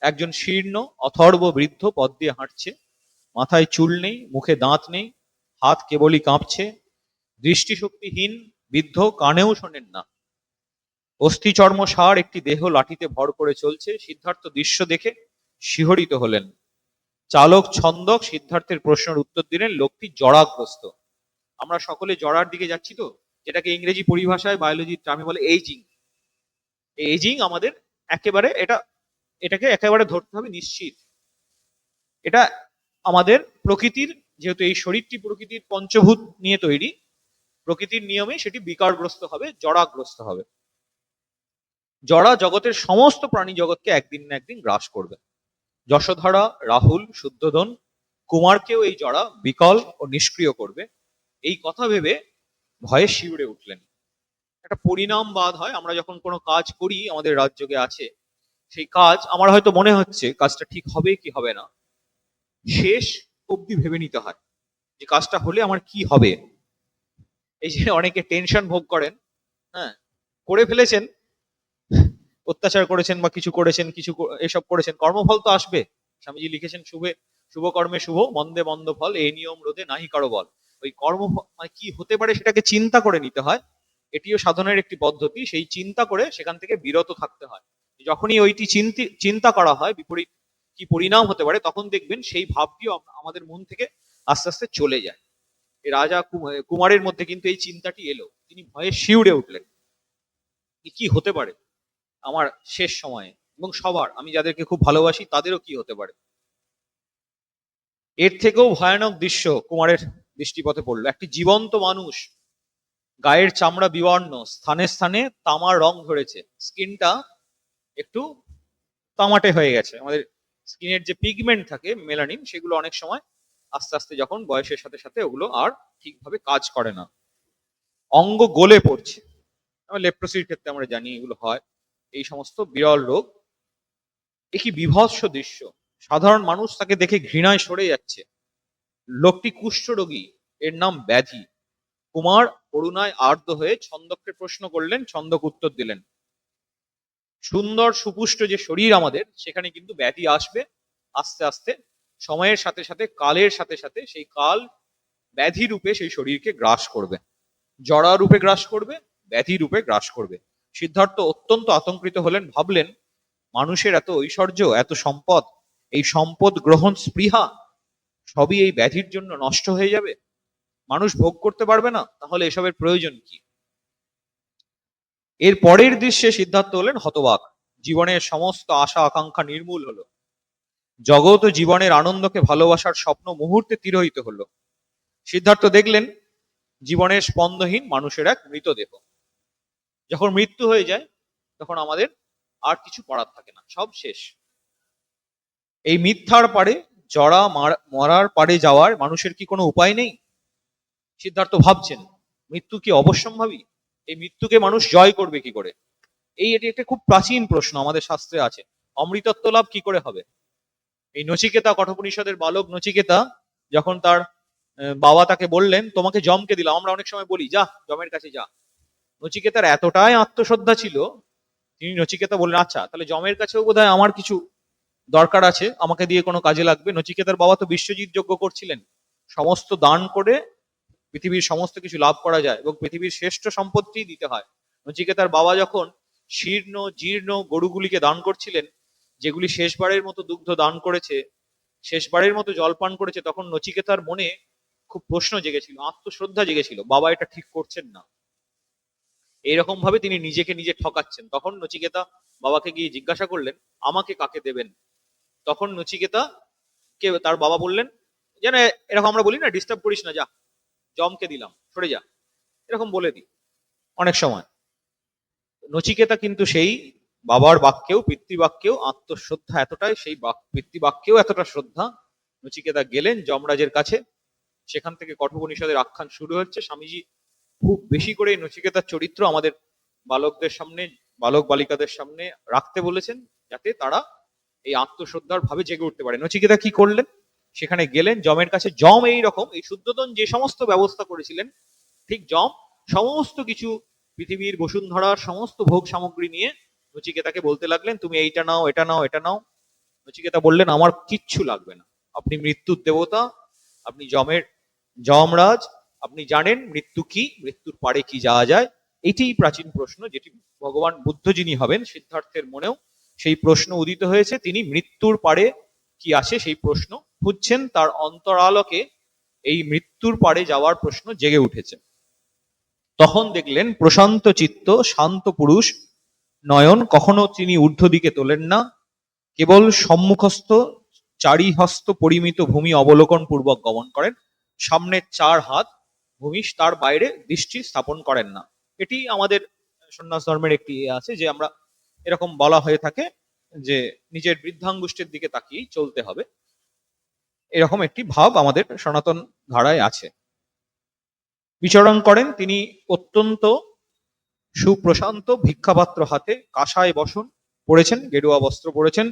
একজন শীর্ণ অথর্ব বৃদ্ধ পথ দিয়ে হাঁটছে, মাথায় চুল নেই, মুখে দাঁত নেই, হাত কেবলই কাঁপছে, দৃষ্টিশক্তিহীন বৃদ্ধ, কানেও শোনেন না। অস্থি চর্ম সার একটি দেহ লাঠিতে ভর করে চলছে। সিদ্ধার্থ দৃশ্য দেখে শিহরিত হলেন। চালক ছন্দক সিদ্ধার্থের প্রশ্নের উত্তর দিলেন, লোকটি জরাগ্রস্ত। আমরা সকলে জরার দিকে যাচ্ছি তো, যেটাকে ইংরেজি পরিভাষায় বায়োলজির টার্মে বলে এইজিং। এই এইজিং আমাদের একেবারে এটাকে একেবারে ধরতে হবে নিশ্চিত। এটা আমাদের প্রকৃতির, যেহেতু এই শরীরটি প্রকৃতির পঞ্চভূত নিয়ে তৈরি, প্রকৃতির নিয়মে সেটি বিকারগ্রস্ত হবে, জরাগ্রস্ত হবে। জরা জগতের সমস্ত প্রাণী জগৎকে একদিন না একদিন গ্রাস করবে। যশোধরা, রাহুল, শুদ্ধোধন, কুমারকেও এই জরা বিকল ও নিষ্ক্রিয় করবে। এই কথা ভেবে ভয়ে শিউরে উঠলেন। একটা পরিণামবাদ হয়, আমরা যখন কোনো কাজ করি, আমাদের রাজযোগে আছে, সেই কাজ আমার হয়তো মনে হচ্ছে কাজটা ঠিক হবে কি হবে না, শেষ অবধি ভেবে নিতে হয় যে কাজটা হলে আমার কি হবে। এই যে অনেকে টেনশন ভোগ করেন, হ্যাঁ, করে ফেলেছেন, অত্যাচার করেছেন বা কিছু করেছেন, এসব করেছেন, কর্মফল তো আসবে। স্বামীজি লিখেছেন, শুভ কর্মে শুভ, মন্দে মন্দ ফল, এই নিয়ম রোধে নাহি কারো বল। ওই কর্ম মানে কি হতে পারে সেটাকে চিন্তা করে নিতে হয়, এটিও সাধনের একটি পদ্ধতি। সেই চিন্তা করে সেখান থেকে বিরত থাকতে হয়। যখনই ওইটি চিন্তা করা হয় বিপরীত কি পরিণাম হতে পারে, তখন দেখবেন সেই ভাবটিও আমাদের মন থেকে আস্তে আস্তে চলে যায়। এই রাজা কুমারের মধ্যে কিন্তু এই চিন্তাটি এলো, তিনি ভয়ে শিউরে উঠলেন, কি হতে পারে আমার শেষ সময়ে, এবং সবার, আমি যাদেরকে খুব ভালোবাসি তাদেরও কি হতে পারে। এর থেকেও ভয়ানক দৃশ্য কুমারের দৃষ্টিপথে পড়লো। একটি জীবন্ত মানুষ, গায়ের চামড়া বিবর্ণ, স্থানে স্থানে তামার রং ধরেছে, স্কিনটা একটু তামাটে হয়ে গেছে। আমাদের স্কিনের যে পিগমেন্ট থাকে, মেলানিন, সেগুলো অনেক সময় আস্তে আস্তে যখন বয়সের সাথে সাথে ওগুলো আর ঠিকভাবে কাজ করে না, অঙ্গ গলে পড়ছে। লেপ্রোসির ক্ষেত্রে আমরা জানি এগুলো হয়, এই সমস্ত বিরল রোগ। এ কি বিভৎস দৃশ্য! সাধারণ মানুষ তাকে দেখে ঘৃণায় সরে যাচ্ছে। লোকটি কুষ্ঠরোগী, এর নাম ব্যাধি। কুমার করুণায় আর্দ্র হয়ে ছন্দককে প্রশ্ন করলেন, ছন্দক উত্তর দিলেন, সুন্দর সুপুষ্ট যে শরীর আমাদের, সেখানে কিন্তু ব্যাধি আসবে আস্তে আস্তে, সময়ের সাথে সাথে, কালের সাথে সাথে সেই কাল ব্যাধি রূপে সেই শরীরকে গ্রাস করবে, জরা রূপে গ্রাস করবে, ব্যাধি রূপে গ্রাস করবে। সিদ্ধার্থ অত্যন্ত আতঙ্কিত হলেন, ভাবলেন, মানুষের এত ঐশ্বর্য, এত সম্পদ, এই সম্পদ গ্রহণ স্পৃহা সবই এই ব্যাধির জন্য নষ্ট হয়ে যাবে, মানুষ ভোগ করতে পারবে না, তাহলে এসবের প্রয়োজন কি? এর পরের দৃশ্যে সিদ্ধার্থ হলেন হতবাক। জীবনের সমস্ত আশা আকাঙ্ক্ষা নির্মূল হলো। জগৎ ও জীবনের আনন্দকে ভালোবাসার স্বপ্ন মুহূর্তে তিরোহিত হলো। সিদ্ধার্থ দেখলেন জীবনের স্পন্দহীন মানুষের এক মৃতদেহ। যখন মৃত্যু হয়ে যায়, তখন আমাদের আর কিছু করার থাকে না, সব শেষ। এই মিথ্যার পারে, জরা মরার পারে যাওয়ার মানুষের কি কোনো উপায় নেই? সিদ্ধার্থ ভাবছেন, মৃত্যু কি অবশ্যম্ভাবী? এই মৃত্যুকে মানুষ জয় করবে কি করে? এটি একটা খুব প্রাচীন প্রশ্ন, আমাদের শাস্ত্রে আছে। অমৃতত্ব লাভ কি করে হবে? এই নচিকেতা, কঠোপনিষদের বালক নচিকেতা, যখন তার বাবা তাকে বললেন, তোমাকে যমকে দিলাম, আমরা অনেক সময় বলি যা যমের কাছে যা, নচিকেতার এতটাই আত্মশ্রদ্ধা ছিল, তিনি নচিকেতা বললেন, আচ্ছা তাহলে যমের কাছেও বোধহয় আমার কিছু দরকার আছে, আমাকে দিয়ে কোনো কাজে লাগবে। নচিকেতার বাবা তো বিশ্বজিৎ যজ্ঞ করছিলেন, সমস্ত দান করে পৃথিবীর সমস্ত কিছু লাভ করা যায়, এবং পৃথিবীর শ্রেষ্ঠ সম্পত্তি দিতে হয়। নচিকেতার বাবা যখন শীর্ণ জীর্ণ গরুগুলিকে দান করছিলেন, যেগুলি শেষবারের মতো দুগ্ধ দান করেছে, শেষবারের মতো জল পান করেছে, তখন নচিকেতার মনে খুব প্রশ্ন জেগেছিল, আত্মশ্রদ্ধা জেগেছিল, বাবা এটা ঠিক করছেন না, এইরকম ভাবে তিনি নিজেকে নিজে ঠকাচ্ছেন। তখন নচিকেতা বাবাকে গিয়ে জিজ্ঞাসা করলেন আমাকে কাকে দেবেন। তখন নচিকেতা কে তার বাবা বললেন, যেন এরকম আমরা বলি না, ডিস্টার্ব করিস না, যা, জমকে দিলাম, সরে যা, এরকম বলে দিই অনেক সময়। নচিকেতা কিন্তু সেই বাবার বাক্যেও, পিতৃবাক্যেও আত্মশ্রদ্ধা এতটাই, সেই পিতৃবাক্যেও এতটা শ্রদ্ধা, নচিকেতা গেলেন যমরাজের কাছে। সেখান থেকে কঠোপনিষদের আখ্যান শুরু হচ্ছে। স্বামীজি খুব বেশি করে নচিকেতার চরিত্র আমাদের বালকদের সামনে, বালক বালিকাদের সামনে রাখতে বলেছেন, যাতে তারা এই আত্মশ্রদ্ধার ভাবে জেগে উঠতে পারে। নচিকেতা কি করলেন, সেখানে গেলেন যমের কাছে। যম এই রকম, এই শুদ্ধোদন যে সমস্ত ব্যবস্থা করেছিলেন, ঠিক যম সমস্ত কিছু, পৃথিবীর বসুন্ধরার সমস্ত ভোগ সামগ্রী নিয়ে নচিকেতাকে বলতে লাগলেন, তুমি এইটা নাও, এটা নাও, এটা নাও। নচিকেতা বললেন, আমার কিচ্ছু লাগবে না, আপনি মৃত্যুর দেবতা, আপনি যমরাজ, আপনি জানেন মৃত্যু কি, মৃত্যুর পারে কি যাওয়া যায়। এটিই প্রাচীন প্রশ্ন, যেটি ভগবান বুদ্ধ যিনি হবেন, সিদ্ধার্থের মনেও সেই প্রশ্ন উদিত হয়েছে। তিনি মৃত্যুর পারে কি আছে সেই প্রশ্ন খুঁজছেন, তার অন্তরালোকে এই মৃত্যুর পারে যাওয়ার প্রশ্ন জেগে উঠেছে। তখন দেখলেন প্রশান্ত চিত্ত, শান্ত পুরুষ নয়ন, কখনো তিনি ঊর্ধ্ব দিকে তোলেন না, কেবল সম্মুখস্থ চারিহস্ত পরিমিত ভূমি অবলোকন পূর্বক গমন করেন। সামনে 4 হাত ভূমি, তার বাইরে দৃষ্টি স্থাপন করেন না। এটি আমাদের সন্ন্যাস ধর্মের একটি আছে, যে আমরা এরকম বলা হয়ে থাকে যে নিজের বৃদ্ধাঙ্গুষ্ঠের দিকে তাকিয়েই চলতে হবে, এরকম একটি ভাব আমাদের সনাতন ধারায় আছে। বিচরণ করেন তিনি অত্যন্ত সুপ্রশান্ত, ভিক্ষাপাত্র হাতে, কাঁসায় বসন পড়েছেন, গেরুয়া বস্ত্র পড়েছেন,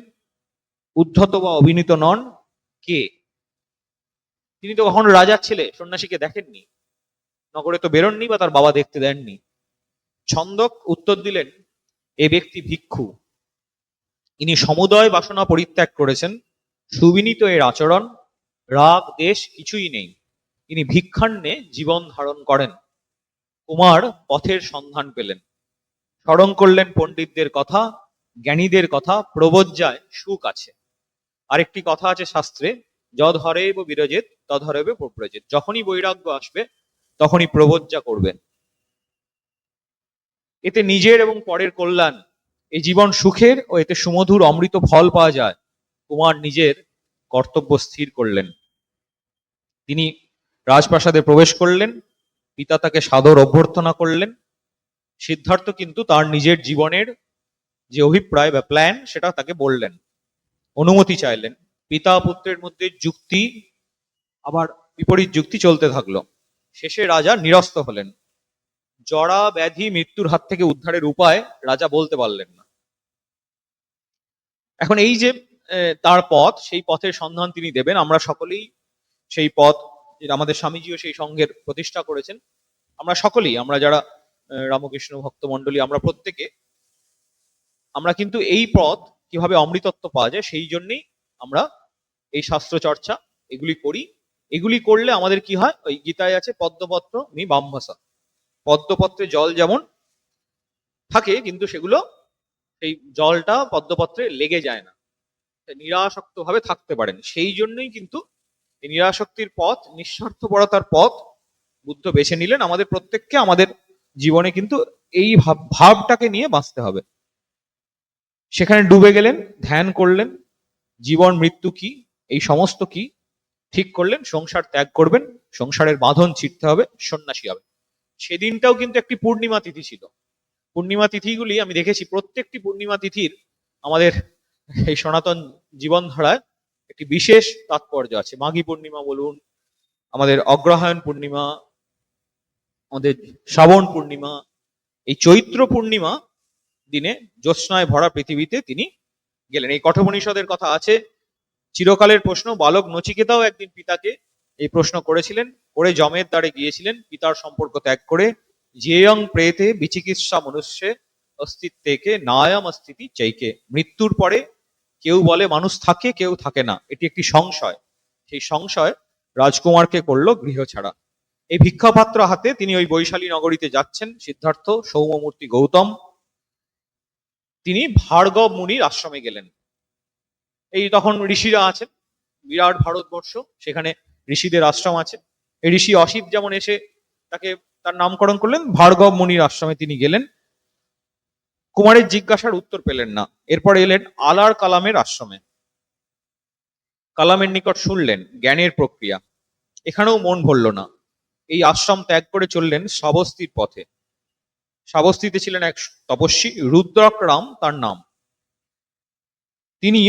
উদ্ধত বা অভিনীত নন। কে? তিনি তো কখনো রাজার ছেলে সন্ন্যাসীকে দেখেননি, নগরে তো বেরোননি, বা তার বাবা দেখতে দেননি। ছন্দক উত্তর দিলেন, এ ব্যক্তি ভিক্ষু, ইনি সমুদয় বাসনা পরিত্যাগ করেছেন, সুবিনীত এর আচরণ, রাগ দেশ কিছুই নেই, ইনি ভিক্ষান্নে জীবন ধারণ করেন। কুমার পথের সন্ধান পেলেন, স্মরণ করলেন পণ্ডিতদের কথা, জ্ঞানীদের কথা, প্রবজ্জায় সুখ আছে। আরেকটি কথা আছে শাস্ত্রে, যধরেব বিরজেত তধরেবে প্রব্রজেত, যখনই বৈরাগ্য আসবে তখনই প্রবজ্জা করবেন। এতে নিজের এবং পরের কল্যাণ, এই জীবন সুখের ও এতে সুমধুর অমৃত ফল পাওয়া যায়। কুমার নিজের কর্তব্য স্থির করলেন, তিনি রাজপ্রাসাদে প্রবেশ করলেন, পিতা তাকে সাদর অভ্যর্থনা করলেন। সিদ্ধার্থ কিন্তু তার নিজের জীবনের যে অভিপ্রায় বা প্ল্যান, সেটা তাকে বললেন, অনুমতি চাইলেন। পিতা পুত্রের মধ্যে যুক্তি, আবার বিপরীত যুক্তি চলতে থাকলো। শেষে রাজা নিরস্ত হলেন। জরা ব্যাধি মৃত্যুর হাত থেকে উদ্ধারের উপায় রাজা বলতে পারলেন না। এখন এই যে তার পথ, সেই পথের সন্ধান তিনি দেবেন। আমরা সকলেই সেই পথ, আমাদের স্বামীজিও সেই সঙ্ঘের প্রতিষ্ঠা করেছেন, আমরা সকলেই, আমরা যারা রামকৃষ্ণ ভক্ত মন্ডলী, আমরা প্রত্যেকে, আমরা কিন্তু এই পথ কিভাবে অমৃতত্ব পাওয়া যায় সেই জন্যই আমরা এই শাস্ত্র চর্চা এগুলি করি। এগুলি করলে আমাদের কি হয়, ওই গীতায় আছে পদ্মপত্র নি বাম্ভাসা, পদ্মপত্রে জল যেমন থাকে, কিন্তু সেগুলো, সেই জলটা পদ্মপত্রে লেগে যায় না, নিরাসক্ত ভাবে থাকতে পারেন। সেই জন্যই কিন্তু এই নিরাসক্তির পথ, নিঃস্বার্থপরতার পথ বুদ্ধ বেছে নিলেন। আমাদের প্রত্যেককে আমাদের জীবনে কিন্তু এই ভাবটাকে নিয়ে বাঁচতে হবে। সেখানে ডুবে গেলেন, ধ্যান করলেন, জীবন মৃত্যু কি, এই সমস্ত কি ঠিক করলেন। সংসার ত্যাগ করবেন, সংসারের বাঁধন ছিঁড়তে হবে, সন্ন্যাসী হবে। সেদিনটাও কিন্তু একটি পূর্ণিমা তিথি ছিল। পূর্ণিমা তিথিগুলি আমি দেখেছি, প্রত্যেকটি পূর্ণিমা তিথির আমাদের এই সনাতন জীবনধারায় একটি বিশেষ তাৎপর্য আছে। মাঘী পূর্ণিমা বলুন, আমাদের অগ্রহায়ণ পূর্ণিমা, আমাদের শ্রাবণ পূর্ণিমা, এই চৈত্র পূর্ণিমা দিনে জ্যোৎস্নায় ভরা পৃথিবীতে তিনি গেলেন। এই কঠোপনিষদের কথা আছে, চিরকালের প্রশ্ন। বালক নচিকেতাও একদিন পিতাকে এই প্রশ্ন করেছিলেন, করে যমের দ্বারে গিয়েছিলেন পিতার সম্পর্ক ত্যাগ করে। যেয়ং প্রেতে বিচিকিৎসা মনুষ্যে অস্তিত্বকে নায়াম অস্থিতি চাইকে, মৃত্যুর পরে কেউ বলে মানুষ থাকে, কেউ থাকে না, এটি একটি সংশয়। সেই সংশয় রাজকুমারকে করলো গৃহ ছাড়া। এই ভিক্ষাপাত্র হাতে তিনি ওই বৈশালী নগরীতে যাচ্ছেন। সিদ্ধার্থ, সৌম্যমূর্তি গৌতম, তিনি ভার্গব মুনির আশ্রমে গেলেন। এই তখন ঋষিরা আছেন, বিরাট ভারতবর্ষ, সেখানে ঋষিদের আশ্রম আছে। এই ঋষি অসিত যেমন এসে তাকে, তার নামকরণ করলেন, ভার্গব মুনির আশ্রমে তিনি গেলেন। কুমারের জিজ্ঞাসার উত্তর পেলেন না। এরপর এলেন আলার কালামের আশ্রমে। কালামের নিকট শুনলেন জ্ঞানের প্রক্রিয়া। এখানেও মন ভরল না। এই আশ্রম ত্যাগ করে চললেন শ্রাবস্তীর পথে। শ্রাবস্তীতে ছিলেন এক তপস্বী, রুদ্রাক্রাম তার নাম। তিনি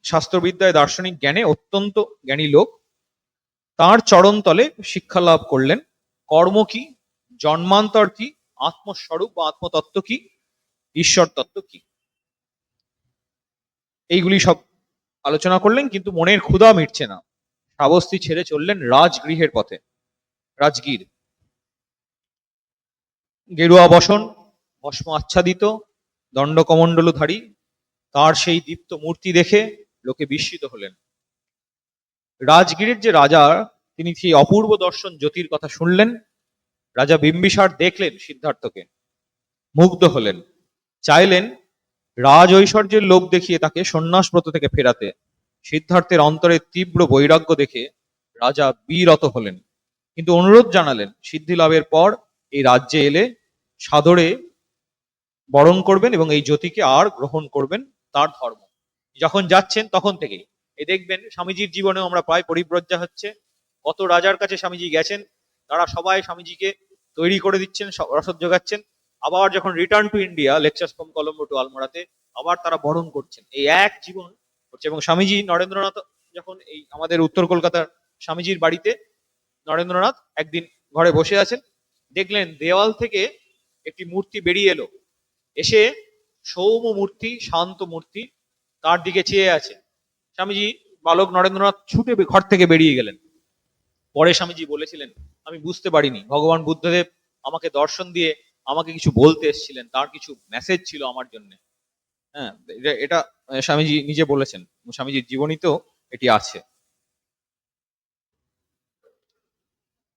শাস্ত্রবিদ্যায় দার্শনিক জ্ঞানে অত্যন্ত জ্ঞানী লোক। তার চরণতলে শিক্ষা লাভ করলেন কর্ম কি, জন্মান্তর কি, আত্মস্বরূপ বা আত্মতত্ত্ব কি, ঈশ্বর তত্ত্ব কি, এইগুলি সব আলোচনা করলেন। কিন্তু মনের ক্ষুধা মিটছে না। শ্রাবস্তী ছেড়ে চললেন রাজগৃহের পথে। রাজগীর, গেরুয়া বসন, ভস্ম আচ্ছাদিত, দণ্ডকমণ্ডলধারী তার সেই দীপ্ত মূর্তি দেখে লোকে বিস্মিত হলেন। রাজগীরের যে রাজা, তিনি সেই অপূর্ব দর্শন জ্যোতির কথা শুনলেন। রাজা বিম্বিসার দেখলেন সিদ্ধার্থকে, মুগ্ধ হলেন, চাইলেন রাজ ঐশ্বর্যের লোভ দেখিয়ে তাকে সন্ন্যাসব্রত থেকে ফেরাতে। সিদ্ধার্থের অন্তরে তীব্র বৈরাগ্য দেখে রাজা বিরত হলেন, কিন্তু অনুরোধ জানালেন সিদ্ধি লাভের পর এই রাজ্যে এলে সাদরে বরণ করবেন এবং এই জ্যোতিকে আর গ্রহণ করবেন তার ধর্ম। যখন যাচ্ছেন তখন থেকেই এই দেখবেন স্বামীজির জীবনেও আমরা প্রায় পরিব্রজ্যা হচ্ছে। কত রাজার কাছে স্বামীজি গেছেন, তারা সবাই স্বামীজিকে তৈরি করে দিচ্ছেন, রসদ যোগাচ্ছেন। আবার যখন return to India, lectures from Colombo to আলমোড়াতে, আবার তারা বরণ করছেন। এই এক জীবন হচ্ছে। এবং স্বামীজি নরেন্দ্রনাথ যখন এই আমাদের উত্তর কলকাতার স্বামীজির বাড়িতে নরেন্দ্রনাথ একদিন ঘরে বসে আছেন, দেখলেন দেওয়াল থেকে একটি মূর্তি বেরিয়ে এলো, এসে সৌম্য মূর্তি, শান্ত মূর্তি তার দিকে চেয়ে আছে। স্বামীজি বালক নরেন্দ্রনাথ ছুটে ঘর থেকে বেরিয়ে গেলেন। পরে স্বামীজি বলেছিলেন, আমি বুঝতে পারিনি ভগবান বুদ্ধদেব আমাকে দর্শন দিয়ে আমাকে কিছু বলতে এসেছিলেন, তার কিছু মেসেজ ছিল আমার জন্য। হ্যাঁ, এটা স্বামীজি নিজে বলেছেন, স্বামীজির জীবনীতেও এটি আছে।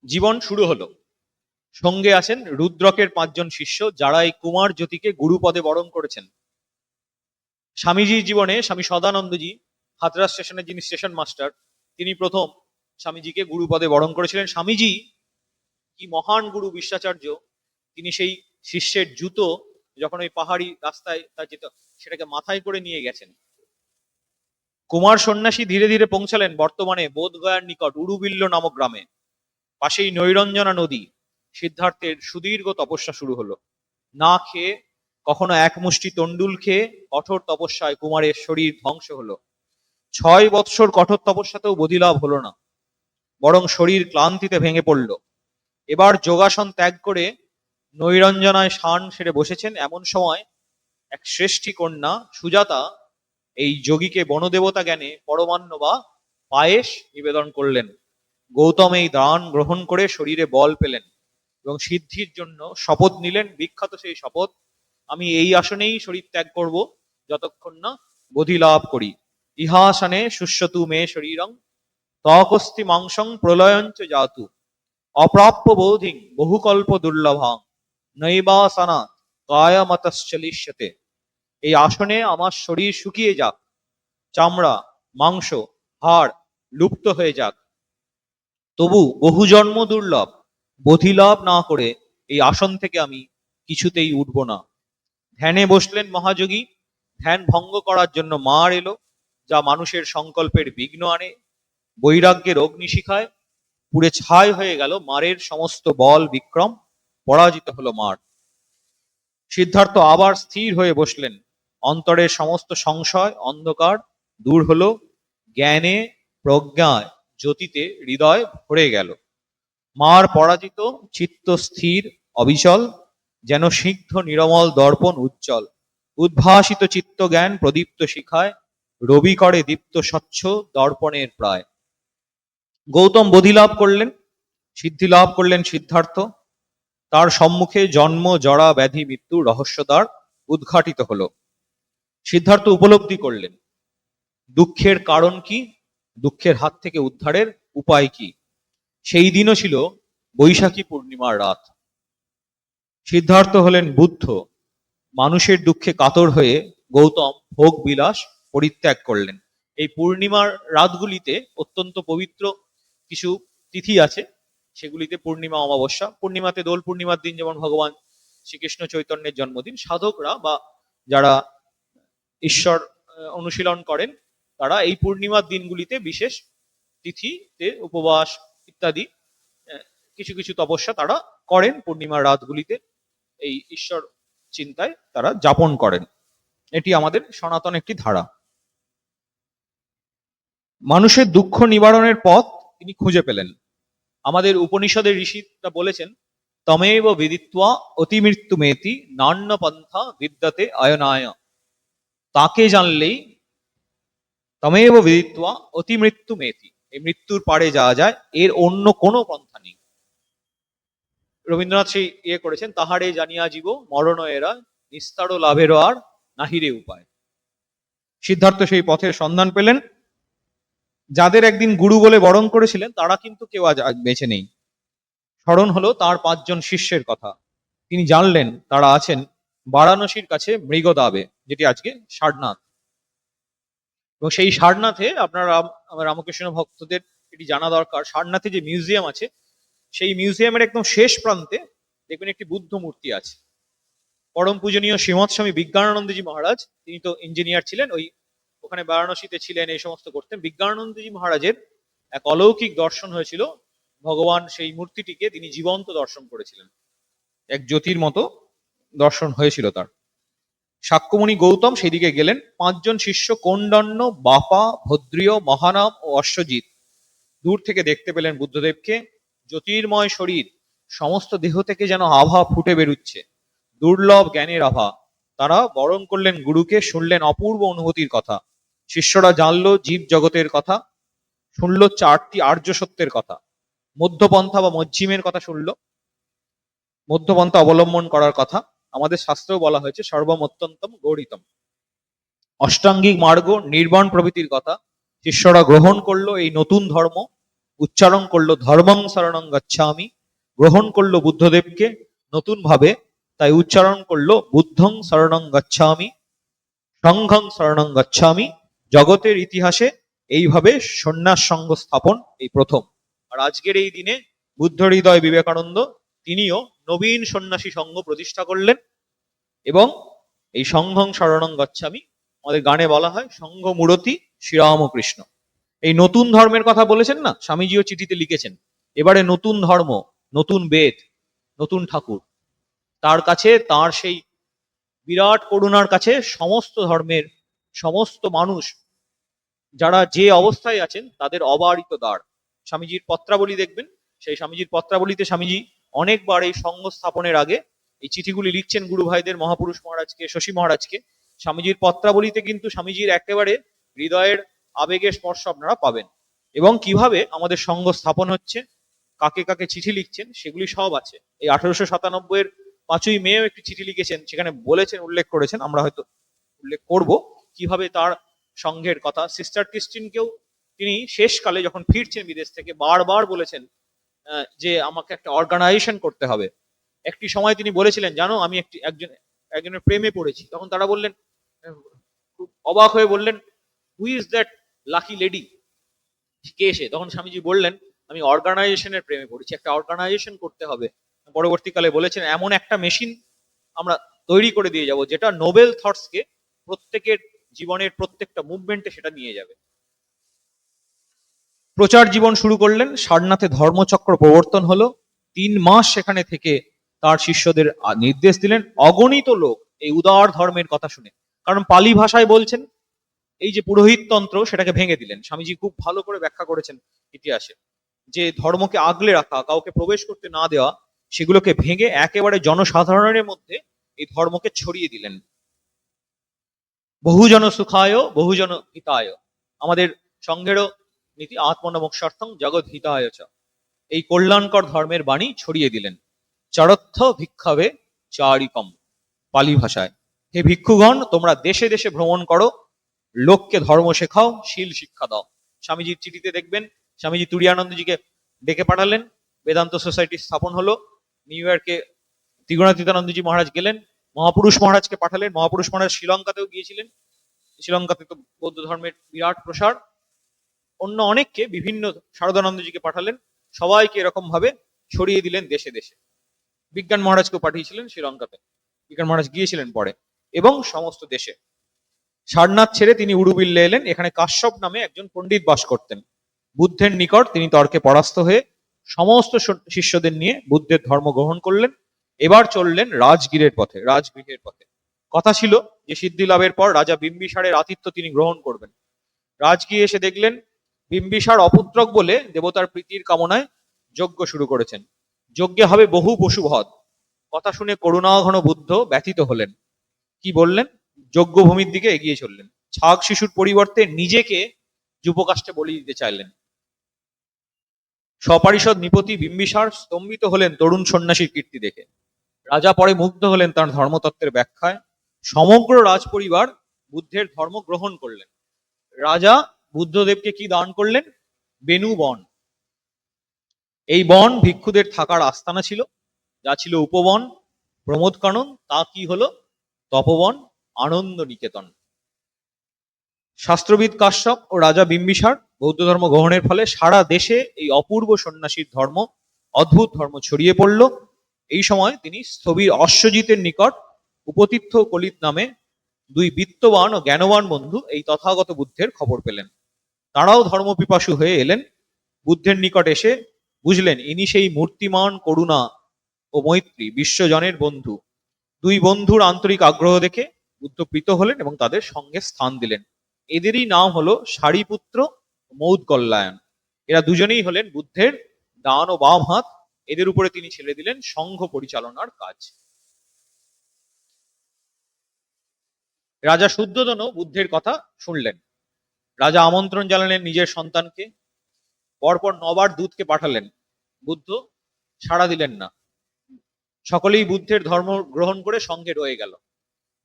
জীবন শুরু হলো। সঙ্গে আছেন রুদ্রকের 5 জন শিষ্য, যারা এই কুমার জ্যোতিকে গুরুপদে বরণ করেছেন। স্বামীজির জীবনে স্বামী সদানন্দজি, হাতড়া স্টেশনের যিনি স্টেশন মাস্টার, তিনি প্রথম স্বামীজিকে গুরুপদে বরণ করেছিলেন। স্বামীজি কি মহান গুরু বিশ্বাচার্য, তিনি সেই শিষ্যের জুতো যখন ওই পাহাড়ি রাস্তায় তার যেত, সেটাকে মাথায় করে নিয়ে গেছেন। কুমার সন্ন্যাসী ধীরে ধীরে পৌঁছালেন বর্তমানে বোধগয়ার নিকট উরুবিল্ল নামক গ্রামে। পাশেই নৈরঞ্জনা নদী। সিদ্ধার্থের সুদীর্ঘ তপস্যা শুরু হলো। না খেয়ে, কখনো এক মুষ্টি তন্ডুল খেয়ে কঠোর তপস্যায় কুমারের শরীর ধ্বংস হলো। 6 বৎসর কঠোর তপস্যাতেও বোধিলাভ হলো না, বরং শরীর ক্লান্তিতে ভেঙে পড়ল। এবার যোগাসন ত্যাগ করে নৈরঞ্জনায় স্নান সেরে বসেছেন। এমন সময় এক শ্রেষ্ঠী কন্যা সুজাতা এই যোগীকে বনদেবতা জ্ঞানে পরমান্ন বা পায়েস নিবেদন করলেন। গৌতম এই দান গ্রহণ করে শরীরে বল পেলেন এবং সিদ্ধির জন্য শপথ নিলেন। বিখ্যাত সেই শপথ, আমি এই আসনেই শরীর ত্যাগ করব যতক্ষণ না বোধি লাভ করি। ইহাসনে শুষ্যতু মে শরীরং তকস্তি মাংসং প্রলয়ঞ্চ জাতু অপ্রাপ্য বোধিং বহুকল্প দুর্লভাং নৈবাসনা কায়ামতশ্চলিষ্যতে। এই আসনে আমার শরীর শুকিয়ে যাক, চামড়া, মাংস, হাড় লুপ্ত হয়ে যাক, তবু বহু জন্ম দুর্লভ বোধিলাভ না করে এই আসন থেকে আমি কিছুতেই উঠব না। ধ্যানে বসলেন মহাযোগী। ধ্যান ভঙ্গ করার জন্য মার এলো, যা মানুষের সংকল্পের বিঘ্ন আনে। বৈরাগ্যের অগ্নিশিখায় পুড়ে ছাই হয়ে গেল মারের সমস্ত বল বিক্রম, পরাজিত হলো মার। সিদ্ধার্থ আবার স্থির হয়ে বসলেন। অন্তরের সমস্ত সংশয় অন্ধকার দূর হলো। জ্ঞানে প্রজ্ঞায় জ্যোতিতে হৃদয় ভরে গেল। মার পরাজিত, চিত্ত স্থির অবিচল, যেন সিদ্ধ নিরমল দর্পণ উজ্জ্বল। উদ্ভাসিত চিত্ত জ্ঞান প্রদীপ্ত শিখায়, রবি করে দীপ্ত স্বচ্ছ দর্পণের প্রায়। গৌতম বোধি লাভ করলেন, সিদ্ধি লাভ করলেন সিদ্ধার্থ। তার সম্মুখে জন্ম, জরা, ব্যাধি, মৃত্যুর রহস্যদ্বার উদ্ঘাটিত হলো। সিদ্ধার্থ উপলব্ধি করলেন দুঃখের কারণ কি, দুঃখের হাত থেকে উদ্ধারের উপায় কি। সেই দিনও ছিল বৈশাখী পূর্ণিমার রাত। সিদ্ধার্থ হলেন বুদ্ধ। মানুষের দুঃখে কাতর হয়ে গৌতম ভোগ বিলাস পরিত্যাগ করলেন। এই পূর্ণিমার রাতগুলিতে অত্যন্ত পবিত্র কিছু তিথি আছে, সেগুলিতে পূর্ণিমা, অমাবস্যা। পূর্ণিমাতে দোল পূর্ণিমার দিন যেমন ভগবান শ্রীকৃষ্ণ চৈতন্যের জন্মদিন, সাধকরা বা যারা ঈশ্বর অনুশীলন করেন, তারা এই পূর্ণিমার দিনগুলিতে বিশেষ তিথিতে উপবাস ইত্যাদি আহ, কিছু কিছু তপস্যা তারা করেন। পূর্ণিমার রাতগুলিতে এই ঈশ্বর চিন্তায় তারা যাপন করেন। এটি আমাদের সনাতন একটি ধারা। মানুষের দুঃখ নিবারণের পথ তিনি খুঁজে পেলেন। আমাদের উপনিষদের ঋষিরা বলেছেন, তমেব বিদিত্বা অতিমৃত্যুমেতি নান্য পন্থা বিদ্যাতে অয়নায়। তাকে জানলেই, তমেব বিদিত্বা অতিমৃত্যুমেতি, এই মৃত্যুর পারে যাওয়া যায়, এর অন্য কোনো পন্থা নেই। রবীন্দ্রনাথ সেই করেছেন, তাহারে জানিয়া জীব মরণ এরা নিস্তার লাভেরও আর নাহিরে উপায়। সিদ্ধার্থ সেই পথের সন্ধান পেলেন। যাদের একদিন গুরু বলে বরণ করেছিলেন তারা কিন্তু কেউ আজ বেঁচে নেই। স্মরণ হলো তার 5 জন শিষ্যের কথা। তিনি জানলেন তারা আছেন বারাণসীর কাছে মৃগদাবে, যেটি আজকে সারনাথ। এবং সেই সারনাথে আপনারা আমার রামকৃষ্ণ ভক্তদের এটি জানা দরকার, সারনাথে যে মিউজিয়াম আছে, সেই মিউজিয়ামের একদম শেষ প্রান্তে দেখবেন একটি বুদ্ধ মূর্তি আছে। পরম পূজনীয় শ্রীমৎ স্বামী বিজ্ঞানানন্দজি মহারাজ, তিনি তো ইঞ্জিনিয়ার ছিলেন, ওখানে বারাণসীতে ছিলেন, এই সমস্ত করতেন। বিজ্ঞানানন্দজি মহারাজের এক অলৌকিক দর্শন হয়েছিল। ভগবান সেই মূর্তিটিকে তিনি জীবন্ত দর্শন করেছিলেন, এক জ্যোতির মতো দর্শন হয়েছিল তার। শাক্যমুনি গৌতম সেদিকে গেলেন। 5 জন শিষ্য কোন্ডন্য, বাপা, ভদ্রিয়, মহানাম ও অশ্বজিৎ দূর থেকে দেখতে পেলেন বুদ্ধদেবকে। জ্যোতির্ময় শরীর, সমস্ত দেহ থেকে যেন আভা ফুটে বেরুচ্ছে, দুর্লভ জ্ঞানের আভা। তারা বরণ করলেন গুরুকে, শুনলেন অপূর্ব অনুভূতির কথা। শিষ্যরা জানলো জীব জগতের কথা, শুনলো 4টি আর্য সত্যের কথা, মধ্যপন্থা বা মজ্জিমের কথা শুনলো, মধ্যপন্থা অবলম্বন করার কথা। আমাদের শাস্ত্রেও বলা হয়েছে সর্বমত্যন্তম গৌরিতম, অষ্টাঙ্গিক মার্গ, নির্বাণ প্রভৃতির কথা। শিষ্যরা গ্রহণ করলো এই নতুন ধর্ম, উচ্চারণ করলো ধর্মং শরণং গচ্ছামি, গ্রহণ করলো বুদ্ধদেবকে নতুন ভাবে, তাই উচ্চারণ করলো বুদ্ধং শরণং গচ্ছামি, সংঘং শরণং গচ্ছামি। জগতের ইতিহাসে এইভাবে সন্ন্যাস সংঘ স্থাপন এই প্রথম। আর আজকের এই দিনে বুদ্ধ হৃদয় বিবেকানন্দ তিনিও নবীন সন্ন্যাসী সংঘ প্রতিষ্ঠা করলেন। এবং এই সংঘং শরণং গচ্ছামি, আমাদের গানে বলা হয় সংঘ মূরতি শ্রীরামকৃষ্ণ। এই নতুন ধর্মের কথা বলেছেন না, স্বামীজিও চিঠিতে লিখেছেন, এবারে নতুন ধর্ম, নতুন বেদ, নতুন ঠাকুর। তার কাছে, তার সেই বিরাট করুণার কাছে সমস্ত ধর্মের সমস্ত মানুষ যারা যে অবস্থায় আছেন তাদের অবারিত দ্বার। স্বামীজির পত্রাবলী দেখবেন, সেই স্বামীজির পত্রাবলীতে স্বামীজি অনেকবার এই সংঘ স্থাপনের আগে এই চিঠিগুলি লিখছেন গুরু ভাইদের, মহাপুরুষ মহারাজকে, শশী মহারাজকে। স্বামীজির পত্রাবলীতে কিন্তু স্বামীজির একেবারে হৃদয়ের আবেগের স্পর্শ আপনারা পাবেন। এবং কিভাবে আমাদের সংঘ স্থাপন হচ্ছে, কাকে কাকে চিঠি লিখছেন, সেগুলি সব আছে। এই 1897-এর 5ই মেও একটি চিঠি লিখেছেন, সেখানে বলেছেন, উল্লেখ করেছেন, আমরা হয়তো উল্লেখ করব কিভাবে তার সংঘের কথা। সিস্টার ক্রিস্টিনকেও তিনি শেষকালে যখন ফিরছেন বিদেশ থেকে বারবার বলেছেন যে আমাকে একটা অর্গানাইজেশন করতে হবে। একটি সময় তিনি বলেছিলেন, জানো আমি একজনের প্রেমে পড়েছি। তখন তারা বললেন, খুব অবাক হয়ে বললেন, who is that lucky lady, কে সে? তখন স্বামীজি বললেন, আমি অর্গানাইজেশনের প্রেমে পড়েছি, একটা অর্গানাইজেশন করতে হবে। পরবর্তীকালে বলেছেন, এমন একটা মেশিন আমরা তৈরি করে দিয়ে যাব যেটা নোবেল থটসকে প্রত্যেকের জীবনের প্রত্যেকটা মুভমেন্টে সেটা নিয়ে যাবে। প্রচার জীবন শুরু করলেন। সারনাথে ধর্মচক্র প্রবর্তন হলো। 3 মাস সেখানে থেকে তার শিষ্যদের নির্দেশ দিলেন। অগণিত লোক এই উদার ধর্মের কথা শুনে, কারণ পালি ভাষায় বলছেন, এই যে পুরোহিততন্ত্র সেটাকে ভেঙে দিলেন। স্বামীজি খুব ভালো করে ব্যাখ্যা করেছেন ইতিহাসে, যে ধর্মকে আগলে রাখা, কাউকে প্রবেশ করতে না দেওয়া, সেগুলোকে ভেঙে একেবারে জনসাধারণের মধ্যে এই ধর্মকে ছড়িয়ে দিলেন। বহুজন সুখায় বহুজন হিতায়, আমাদের সংঘেরও নীতি আত্মনমোক্ষার্থং জগৎ হিতায় চ, এই কল্যাণকর ধর্মের বাণী ছড়িয়ে দিলেন। চরত্থ ভিক্ষাবে চারিকম, পালি ভাষায়, হে ভিক্ষুগণ তোমরা দেশে দেশে ভ্রমণ করো, লোককে ধর্ম শেখাও, শীল শিক্ষা দাও। স্বামীজির চিঠিতে দেখবেন, স্বামীজি তুরিয়ানন্দজিকে ডেকে পাঠালেন, বেদান্ত সোসাইটি স্থাপন হলো। নিউ ইয়র্কে ত্রিগুণাতীতানন্দজি মহারাজ গেলেন, মহাপুরুষ মহারাজকে পাঠালেন। মহাপুরুষ মহারাজ শ্রীলঙ্কাতেও গিয়েছিলেন, শ্রীলঙ্কাতে তো বৌদ্ধ ধর্মের বিরাট প্রসার। অন্য অনেককে, বিভিন্ন শারদানন্দজিকে পাঠালেন, সবাইকে এরকম ভাবে ছড়িয়ে দিলেন দেশে দেশে। বিজ্ঞান মহারাজকেও পাঠিয়েছিলেন শ্রীলঙ্কাতে, বিজ্ঞান মহারাজ গিয়েছিলেন পরে। এবং সমস্ত দেশে। সারনাথ ছেড়ে তিনি উড়ুবিল্লে এলেন। এখানে কাশ্যপ নামে একজন পণ্ডিত বাস করতেন। বুদ্ধের নিকট তিনি তর্কে পরাস্ত হয়ে সমস্ত শিষ্যদের নিয়ে বুদ্ধের ধর্ম গ্রহণ করলেন। এবার চললেন রাজগৃহের পথে। কথা ছিল যে সিদ্ধি লাভের পর রাজা বিম্বিসারের আতিথ্য তিনি গ্রহণ করবেন। রাজগৃহে এসে দেখলেন বিম্বিসার অপুত্রক বলে দেবতার প্রীতির কামনায় যজ্ঞ শুরু করেছেন। যজ্ঞে হবে বহু পশুবধ। কথা শুনে করুণাঘন বুদ্ধ ব্যথিত হলেন। কি বললেন? যজ্ঞভূমির দিকে এগিয়ে চললেন। ছাগ শিশুর পরিবর্তে নিজেকে যুবকাষ্টে বলি দিতে চাইলেন। সপারিষদ নৃপতি বিম্বিসার স্তম্ভিত হলেন তরুণ সন্ন্যাসীর কীর্তি দেখে। রাজা পরে মুগ্ধ হলেন তার ধর্মতত্ত্বের ব্যাখ্যায়। সমগ্র রাজপরিবার বুদ্ধের ধর্ম গ্রহণ করলেন। রাজা বুদ্ধদেবকে কি দান করলেন? বেনু বন। এই বন ভিক্ষুদের থাকার আস্তানা ছিল। যা ছিল উপবন প্রমোদ কানন, তা কি হলো? তপবন আনন্দ নিকেতন। শাস্ত্রবিদ কাশ্যপ ও রাজা বিম্বিসার বৌদ্ধ ধর্ম গ্রহণের ফলে সারা দেশে এই অপূর্ব সন্ন্যাসীর ধর্ম, অদ্ভুত ধর্ম ছড়িয়ে পড়ল। এই সময় তিনি স্থবির অশ্বজিতের নিকট উপতীর্থ কলিত নামে দুই বিত্তবান ও জ্ঞানবান বন্ধু এই তথাগত বুদ্ধের খবর পেলেন। তারাও ধর্মপিপাসু হয়ে এলেন। বুদ্ধের নিকট এসে বুঝলেন ইনি সেই মূর্তিমান করুণা ও মৈত্রী, বিশ্বজনের বন্ধু। দুই বন্ধুর আন্তরিক আগ্রহ দেখে বুদ্ধ প্রীত হলেন এবং তাদের সঙ্গে স্থান দিলেন। এদেরই নাম হলো সারিপুত্র মৌদগল্যায়ন। এরা দুজনেই হলেন বুদ্ধের ডান ও বাম হাত। এদের উপরে তিনি ছেড়ে দিলেন সংঘ পরিচালনার কাজ। রাজা শুদ্ধোদনও বুদ্ধের কথা শুনলেন। রাজা আমন্ত্রণ জানালেন নিজের সন্তানকে। পরপর 9বার দূতকে পাঠালেন। বুদ্ধ সাড়া দিলেন না। সকলেই বুদ্ধের ধর্ম গ্রহণ করে সঙ্গে রয়ে গেল।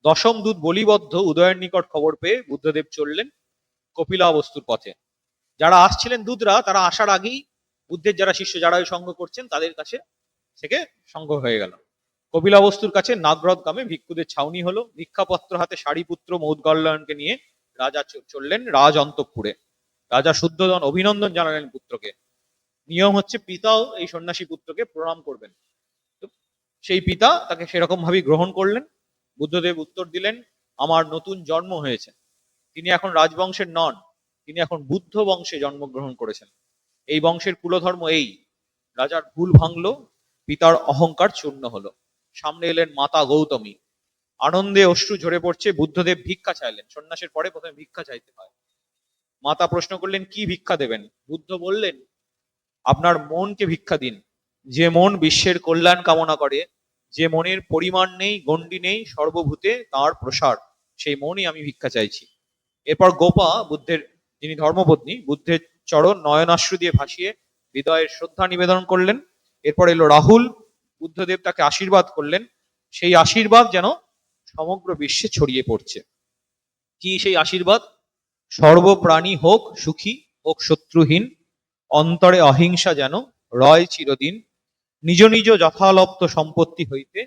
10ম দূত বলিবদ্ধ উদয়ের নিকট খবর পেয়ে বুদ্ধদেব চললেন কপিলাবস্তুর পথে। যারা আসছিলেন দূতরা, তারা আসার আগেই বুদ্ধের যারা শিষ্য, যারা ওই সঙ্গ করছেন, তাদের কাছে থেকে সঙ্গ হয়ে গেল। কপিলাবস্তুর কাছে নাগরদ গ্রামে ভিক্ষুদের ছাউনি হলো। ভিক্ষাপত্র হাতে সারিপুত্র মৌদগল্যায়নকে নিয়ে রাজা চললেন রাজ অন্তঃপুরে। রাজা শুদ্ধোদন অভিনন্দন জানালেন পুত্রকে। নিয়ম হচ্ছে পিতাও এই সন্ন্যাসী পুত্রকে প্রণাম করবেন। তো সেই পিতা তাকে সেরকম ভাবেই গ্রহণ করলেন। বুদ্ধদেব উত্তর দিলেন, আমার নতুন জন্ম হয়েছে। তিনি এখন রাজবংশের নন, তিনি এখন বুদ্ধ বংশে জন্মগ্রহণ করেছেন। এই বংশের কুলধর্ম এই। রাজার ভুল ভাঙলো, পিতার অহংকার চূর্ণ হলো। সামনে এলেন মাতা গৌতমী। আনন্দে অশ্রু ঝরে পড়ছে। বুদ্ধদেব ভিক্ষা চাইলেন। সন্ন্যাসের পরে প্রথমে ভিক্ষা চাইতে হয়। মাতা প্রশ্ন করলেন, কি ভিক্ষা দেবেন? বুদ্ধ বললেন, আপনার মনকে ভিক্ষা দিন। যে মন বিশ্বের কল্যাণ কামনা করে, যে মনের পরিমাণ নেই, গণ্ডি নেই, সর্বভূতে তার প্রসার, সেই মনই আমি ভিক্ষা চাইছি। এরপর গোপা, বুদ্ধের যিনি ধর্মপত্নী, বুদ্ধের চরণ নয়নাশ্রু দিয়ে ভাসিয়ে হৃদয়ের শ্রদ্ধা নিবেদন করলেন। এরপর এলো রাহুল। বুদ্ধদেব তাকে আশীর্বাদ করলেন। সেই আশীর্বাদ যেন সমগ্র বিশ্বে ছড়িয়ে পড়ছে। কি সেই আশীর্বাদ? সর্বপ্রাণী হোক সুখী, হোক শত্রুহীন, অন্তরে অহিংসা যেন রয় চিরদিন, নিজ নিজ যথালপ্ত সম্পত্তি হইতে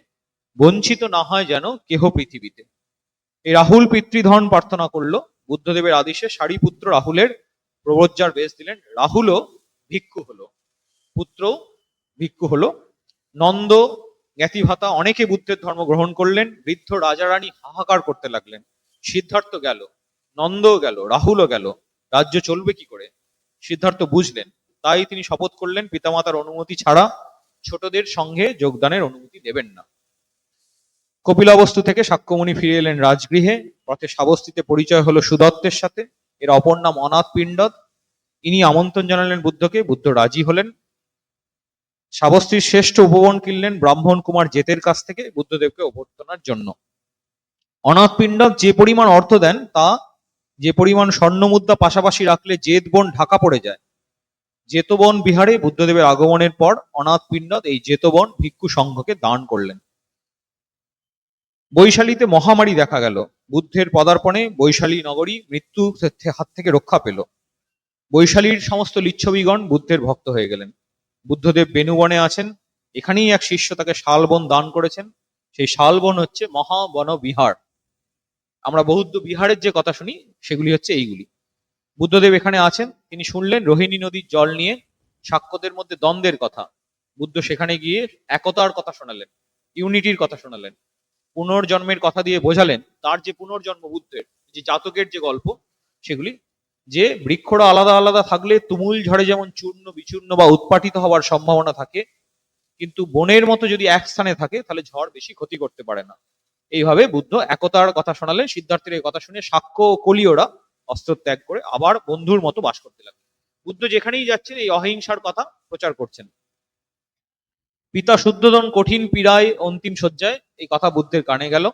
বঞ্চিত না হয় যেন কেহ পৃথিবীতে। এই রাহুল পিতৃধন প্রার্থনা করলো। বুদ্ধদেবের আদেশে সারিপুত্র রাহুলের প্রবজ্জার বেশ দিলেন। রাহুলও ভিক্ষু হলো, পুত্রও ভিক্ষু হলো। নন্দ, জ্ঞাতিভাতা অনেকে বুদ্ধের ধর্ম গ্রহণ করলেন। বৃদ্ধ রাজা রানী হাহাকার করতে লাগলেন। সিদ্ধার্থ গেল, নন্দও গেল, রাহুলও গেল। রাজ্য চলবে কি করে? সিদ্ধার্থ বুঝলেন। তাই তিনি শপথ করলেন পিতামাতার অনুমতি ছাড়া ছোটদের সঙ্গে যোগদানের অনুমতি দেবেন না। কপিলাবস্তু থেকে সাক্ষ্যমণি ফিরে এলেন রাজগৃহে। পথে সাবস্তিতে পরিচয় হলো সুদত্তের সাথে। এর অপর নাম অনাথ পিণ্ডদ। ইনি আমন্ত্রণ জানালেন বুদ্ধকে। বুদ্ধ রাজি হলেন। সাবস্তির শ্রেষ্ঠ উপবন কিনলেন ব্রাহ্মণ কুমার জেতের কাছ থেকে বুদ্ধদেবকে অভ্যর্থনার জন্য। অনাথ পিণ্ডদ যে পরিমাণ অর্থ দেন, তা যে পরিমাণ স্বর্ণ মুদ্রা পাশাপাশি রাখলে জেত বন ঢাকা পড়ে যায়। জেতবন বিহারে বুদ্ধদেবের আগমনের পর অনাথ পিণ্ডদ এই জেতবন ভিক্ষু সংঘকে দান করলেন। বৈশালীতে মহামারী দেখা গেল। বুদ্ধের পদার্পণে বৈশালী নগরী মৃত্যু হাত থেকে রক্ষা পেল। বৈশালীর সমস্ত লিচ্ছবিগণ বুদ্ধের ভক্ত হয়ে গেলেন। বুদ্ধদেব বেনুবনে আছেন। এখানেই এক শিষ্য তাকে শালবন দান করেছেন। সেই শালবন হচ্ছে মহাবন বিহার। আমরা বৌদ্ধ বিহারের যে কথা শুনি, সেগুলি হচ্ছে এইগুলি। বুদ্ধদেব এখানে আছেন। তিনি শুনলেন রোহিণী নদীর জল নিয়ে শাক্যদের মধ্যে দ্বন্দ্বের কথা। বুদ্ধ সেখানে গিয়ে একতার কথা শোনালেন, ইউনিটির কথা শোনালেন। পুনর্জন্মের কথা দিয়ে বোঝালেন, তার যে পুনর্জন্ম বুদ্ধের যে জাতকের যে গল্প, সেগুলি যে বৃক্ষরা আলাদা আলাদা থাকলে তুমুল ঝড়ে যেমন চূর্ণ বিচূর্ণ বা উৎপাটিত হওয়ার সম্ভাবনা থাকে, কিন্তু বনের মতো যদি এক স্থানে থাকে তাহলে ঝড় বেশি ক্ষতি করতে পারে না। এইভাবে বুদ্ধ একতার কথা শোনালেন। সিদ্ধার্থের এই কথা শুনে সাক্ষ্য ও কলিওরা অস্ত্র ত্যাগ করে আবার বন্ধুর মতো বাস করতে লাগলেন। বুদ্ধ যেখানেই যাচ্ছেন এই অহিংসার কথা প্রচার করছেন। পিতা শুদ্ধোদন কঠিন পীড়ায় অন্তিম শয্যায়, এই কথা বুদ্ধের কানে গেল।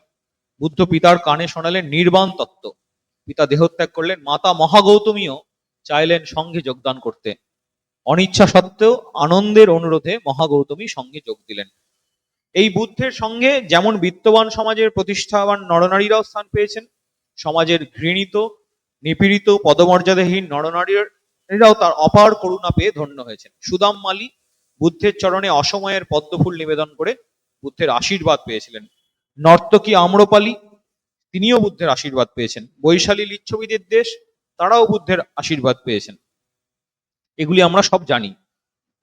বুদ্ধ পিতার কানে শোনালেন নির্বাণ তত্ত্ব। পিতা দেহত্যাগ করলেন। মাতা মহাগৌতমীও চাইলেন সঙ্ঘে যোগদান করতে। অনিচ্ছা সত্ত্বেও আনন্দের অনুরোধে মহাগৌতমী সঙ্গে যোগ দিলেন। এই বুদ্ধের সঙ্গে যেমন বিত্তবান সমাজের প্রতিষ্ঠাবান নরনারীরাও স্থান পেয়েছেন, সমাজের ঘৃণিত নিপীড়িত পদমর্যাদাহীন নরনারীরাও তার অপার করুণা পেয়ে ধন্য হয়েছেন। সুদাম মালি বুদ্ধের চরণে অসময়ের পদ্মফুল নিবেদন করে বুদ্ধের আশীর্বাদ পেয়েছিলেন। নর্তকী আম্রপালি তিনিও বুদ্ধের আশীর্বাদ পেয়েছেন। বৈশালী লিচ্ছবিদের দেশ, তারাও বুদ্ধের আশীর্বাদ পেয়েছেন। এগুলি আমরা সব জানি।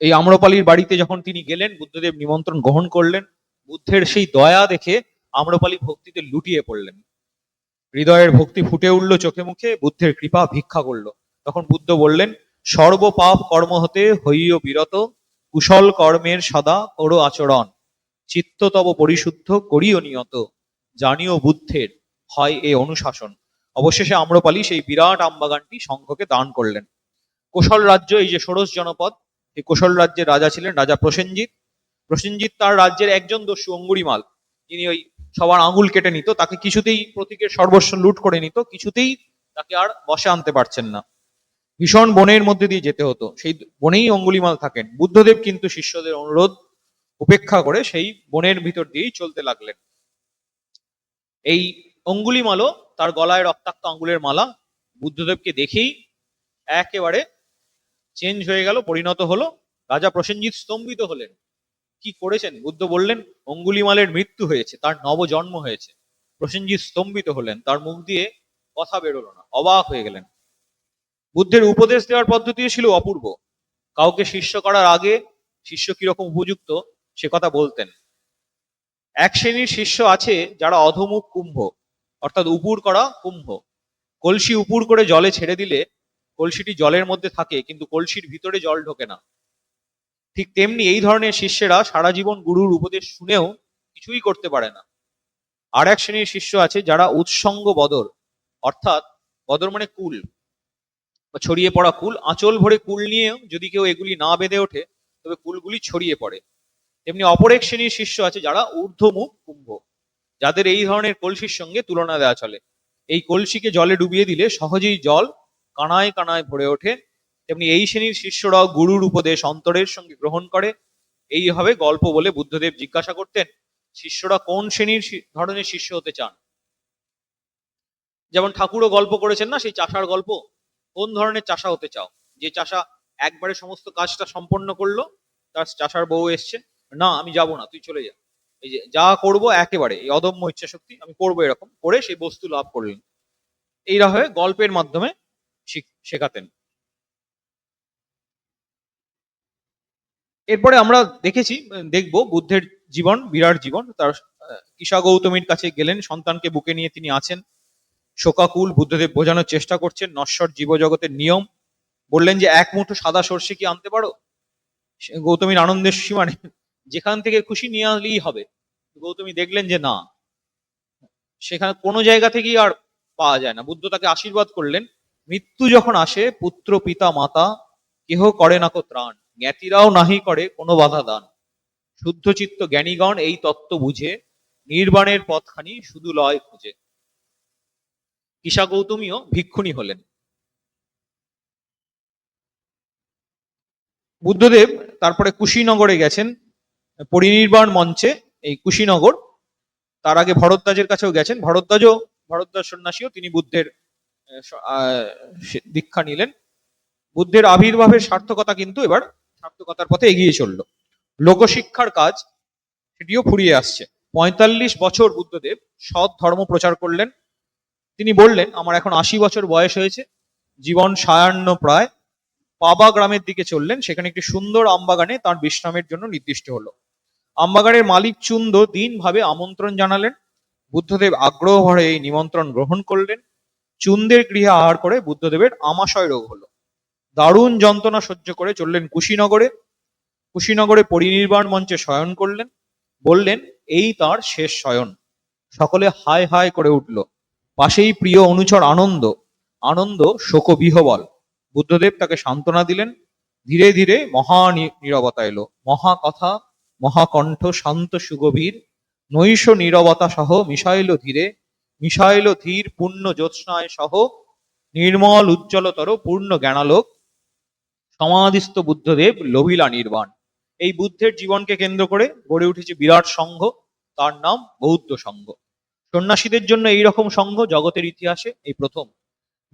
এই আম্রপালির বাড়িতে যখন তিনি গেলেন, বুদ্ধদেব নিমন্ত্রণ গ্রহণ করলেন। বুদ্ধের সেই দয়া দেখে আম্রপালি ভক্তিতে লুটিয়ে পড়লেন। হৃদয়ের ভক্তি ফুটে উঠল চোখে মুখে, বুদ্ধের কৃপা ভিক্ষা করলো। তখন বুদ্ধ বললেন, সর্বপাপ কর্ম হতে হইও বিরত, কুশল কর্মের সদা করো আচরণ, চিত্ত তব পরিশুদ্ধ করিও নিয়ত, জানিও বুদ্ধের হয় এ অনুশাসন। অবশেষে আম্রপালি সেই বিরাট আমবাগানটি সংঘকে দান করলেন। কোশল রাজ্য, এই যে ষোড়শ জনপদ, এই কোশল রাজ্যের রাজা ছিলেন রাজা প্রসেনজিৎ। প্রসেনজিৎ তার রাজ্যের একজন দস্যু অঙ্গুরিমাল, যিনি ওই সবার আঙুল কেটে নিত, তাকে কিছুতেই প্রতীকের সর্বস্ব লুট করে নিত, কিছুতেই তাকে আর বশে আনতে পারছেন না। ভীষণ বনের মধ্যে দিয়ে যেতে হতো, সেই বনেই অঙ্গুলিমাল থাকেন। বুদ্ধদেব কিন্তু শিষ্যদের অনুরোধ উপেক্ষা করে সেই বনের ভিতর দিয়েই চলতে লাগলেন। এই অঙ্গুলিমালও তার গলায় রক্তাক্ত আঙ্গুলের মালা বুদ্ধদেবকে দেখেই একেবারে চেঞ্জ হয়ে গেল, পরিণত হলো। রাজা প্রসেনজিৎ স্তম্ভিত হলেন। কি করেছেন? বুদ্ধ বললেন অঙ্গুলিমালের মৃত্যু হয়েছে, তার নবজন্ম হয়েছে। প্রসেনজিৎ স্তম্ভিত হলেন, তার মুখ দিয়ে কথা বেরোলো না, অবাক হয়ে গেলেন। বুদ্ধের উপদেশ দেওয়ার পদ্ধতি ছিল অপূর্ব। কাউকে শিষ্য করার আগে শিষ্য কিরকম উপযুক্ত সে কথা বলতেন। এক শ্রেণীর শিষ্য আছে যারা অধমুখ কুম্ভ, অর্থাৎ উপুর করা কুম্ভ। কলসি উপুর করে জলে ছেড়ে দিলে কলসিটি জলের মধ্যে থাকে, কিন্তু কলসির ভিতরে জল ঢোকে না। ঠিক তেমনি এই ধরনের শিষ্যেরা সারা জীবন গুরুর উপদেশ শুনেও কিছুই করতে পারে না। আর এক শ্রেণীর শিষ্য আছে যারা উৎসঙ্গ বদর, অর্থাৎ বদর মানে কুল বা ছড়িয়ে পড়া কুল, আঁচল ভরে কুল নিয়েও যদি কেউ এগুলি না বেঁধে ওঠে তবে কুলগুলি ছড়িয়ে পড়ে। তেমনি অপর এক শ্রেণীর শিষ্য আছে যারা ঊর্ধ্বমুখ কুম্ভ, যাদের এই ধরনের কলসির সঙ্গে তুলনা দেওয়া চলে। এই কলসিকে জলে ডুবিয়ে দিলে সহজেই জল কানায় কানায় ভরে ওঠে। তেমনি এই শ্রেণীর শিষ্যরাও গুরুর উপদেশ অন্তরের সঙ্গে গ্রহণ করে। এইভাবে গল্প বলে বুদ্ধদেব জিজ্ঞাসা করতেন, শিষ্যরা কোন শ্রেণীর ধরনের শিষ্য হতে চান? যেমন ঠাকুরও গল্প করেছেন না, সেই চাষার গল্প। কোন ধরনের চাষা হতে চাও? যে চাষা একবারে সমস্ত কাজটা সম্পন্ন করলো, তার চাষার বউ এসছে, না আমি যাব না, তুই চলে যা, এই যে যা করব একেবারে এই অদম্য ইচ্ছা শক্তি আমি করবো, এরকম করে সেই বস্তু লাভ করলেন। এইভাবে গল্পের মাধ্যমে শেখাতেন। এরপরে আমরা দেখেছি, দেখব বুদ্ধের জীবন, বিরাট জীবন। তার ঈশা গৌতমীর কাছে গেলেন, সন্তানকে বুকে নিয়ে তিনি আছেন, শোকাকুল। বুদ্ধদেব বোঝানোর চেষ্টা করছেন নশ্বর জীবজগতের নিয়ম। বললেন যে এক মুঠো সাদা সর্ষে কি আনতে পারো? গৌতমীর আনন্দের সীমা নেই, যেখান থেকে খুশি নিয়ে আনলেই হবে। গৌতমী দেখলেন যে না, সেখানে কোনো জায়গা থেকেই আর পাওয়া যায় না। বুদ্ধ তাকে আশীর্বাদ করলেন, মৃত্যু যখন আসে পুত্র পিতা মাতা কেহ করে না কো ত্রাণ, জ্ঞাতিরাও নাহি করে কোনো বাধা দান, শুদ্ধ চিত্ত জ্ঞানীগণ এই তত্ত্ব বুঝে, নির্বাণের পথখানি শুধু লয় খুঁজে। ঈশা গৌতমীও ভিক্ষুণী হলেন। বুদ্ধদেব তারপরে কুশীনগরে গেছেন, পরিনির্বাণ মঞ্চে। এই কুশীনগর, তার আগে ভরদ্বাজের কাছেও গেছেন। ভরদ্বাজ সন্ন্যাসীও তিনি বুদ্ধের দীক্ষা নিলেন। বুদ্ধের আবির্ভাবের সার্থকতা কিন্তু এবার সার্থকতার পথে এগিয়ে চলল। লোকশিক্ষার কাজ সেটিও ফুরিয়ে আসছে। ৪৫ বছর বুদ্ধদেব সৎ ধর্ম প্রচার করলেন। তিনি বললেন, আমার এখন ৮০ বছর বয়স হয়েছে, জীবন সায়ান্ন প্রায়। পাবা গ্রামের দিকে চললেন, সেখানে একটি সুন্দর আমবাগানে তার বিশ্রামের জন্য নির্দিষ্ট হলো। আমবাগানের মালিক চুন্দ দিন ভাবে আমন্ত্রণ জানালেন। বুদ্ধদেব আগ্রহ ভরে এই নিমন্ত্রণ গ্রহণ করলেন। চুন্দের গৃহে আহার করে বুদ্ধদেবের আমাশয় রোগ হলো। দারুণ যন্ত্রণা সহ্য করে চললেন কুশীনগরে। কুশীনগরে পরিনির্বাণ মঞ্চে শয়ন করলেন। বললেন এই তার শেষ শয়ন। সকলে হায় হায় করে উঠল। পাশেই প্রিয় অনুচর আনন্দ, আনন্দ শোকবিহ্বল। বুদ্ধদেব তাকে সান্ত্বনা দিলেন। ধীরে ধীরে নীরবতা এলো। মহা কথা, মহাকণ্ঠ শান্ত সুগভীর, নৈশ নীরবতা সহ মিশাইল ধীরে, মিশাইল ধীর পূর্ণ জ্যোৎস্নায় সহ, নির্মল উজ্জ্বলতর পূর্ণ জ্ঞানালোক, সমাধিস্থ বুদ্ধদেব লোভিলা নির্বাণ। এই বুদ্ধের জীবনকে কেন্দ্র করে গড়ে উঠেছে বিরাট সংঘ, তার নাম বৌদ্ধ সংঘ। সন্ন্যাসীদের জন্য এইরকম সংঘ জগতের ইতিহাসে এই প্রথম।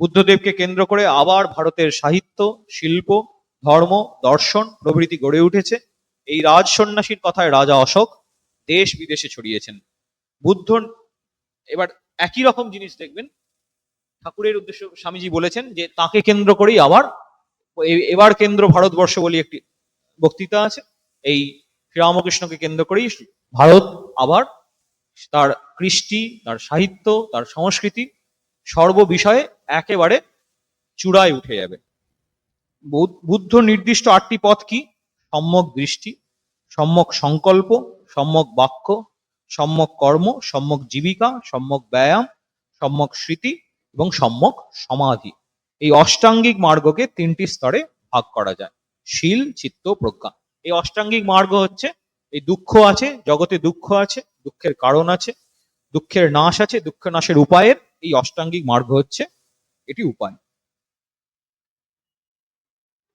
বুদ্ধদেবকে কেন্দ্র করে আবার ভারতের সাহিত্য, শিল্প, ধর্ম, দর্শন প্রভৃতি গড়ে উঠেছে। এই রাজ সন্ন্যাসীর কথায় রাজা অশোক দেশ বিদেশে ছড়িয়েছেন। বুদ্ধ এবার একই রকম জিনিস দেখবেন ঠাকুরের উদ্দেশ্য স্বামীজি বলেছেন যে তাকে কেন্দ্র করেই আবার এবার কেন্দ্র ভারতবর্ষ বলে একটি বক্তৃতা আছে। এই শ্রীরামকৃষ্ণকে কেন্দ্র করেই ভারত আবার তার কৃষ্টি, তার সাহিত্য, তার সংস্কৃতি সর্ববিষয়ে একেবারে চূড়ায় উঠে যাবে। বুদ্ধ নির্দিষ্ট 8টি পথ কি? সম্যক দৃষ্টি, সম্যক সংকল্প, সম্যক বাক্য, সম্যক কর্ম, সম্যক জীবিকা, সম্যক ব্যায়াম, সম্যক স্মৃতি এবং সম্যক সমাধি। এই অষ্টাঙ্গিক মার্গকে 3টি স্তরে ভাগ করা যায়: শীল, চিত্ত, প্রজ্ঞা। এই অষ্টাঙ্গিক মার্গ হচ্ছে, এই দুঃখ আছে, জগতে দুঃখ আছে, দুঃখের কারণ আছে, দুঃখের নাশ আছে, দুঃখ নাশের উপায়ের এই অষ্টাঙ্গিক মার্গ হচ্ছে এটি উপায়।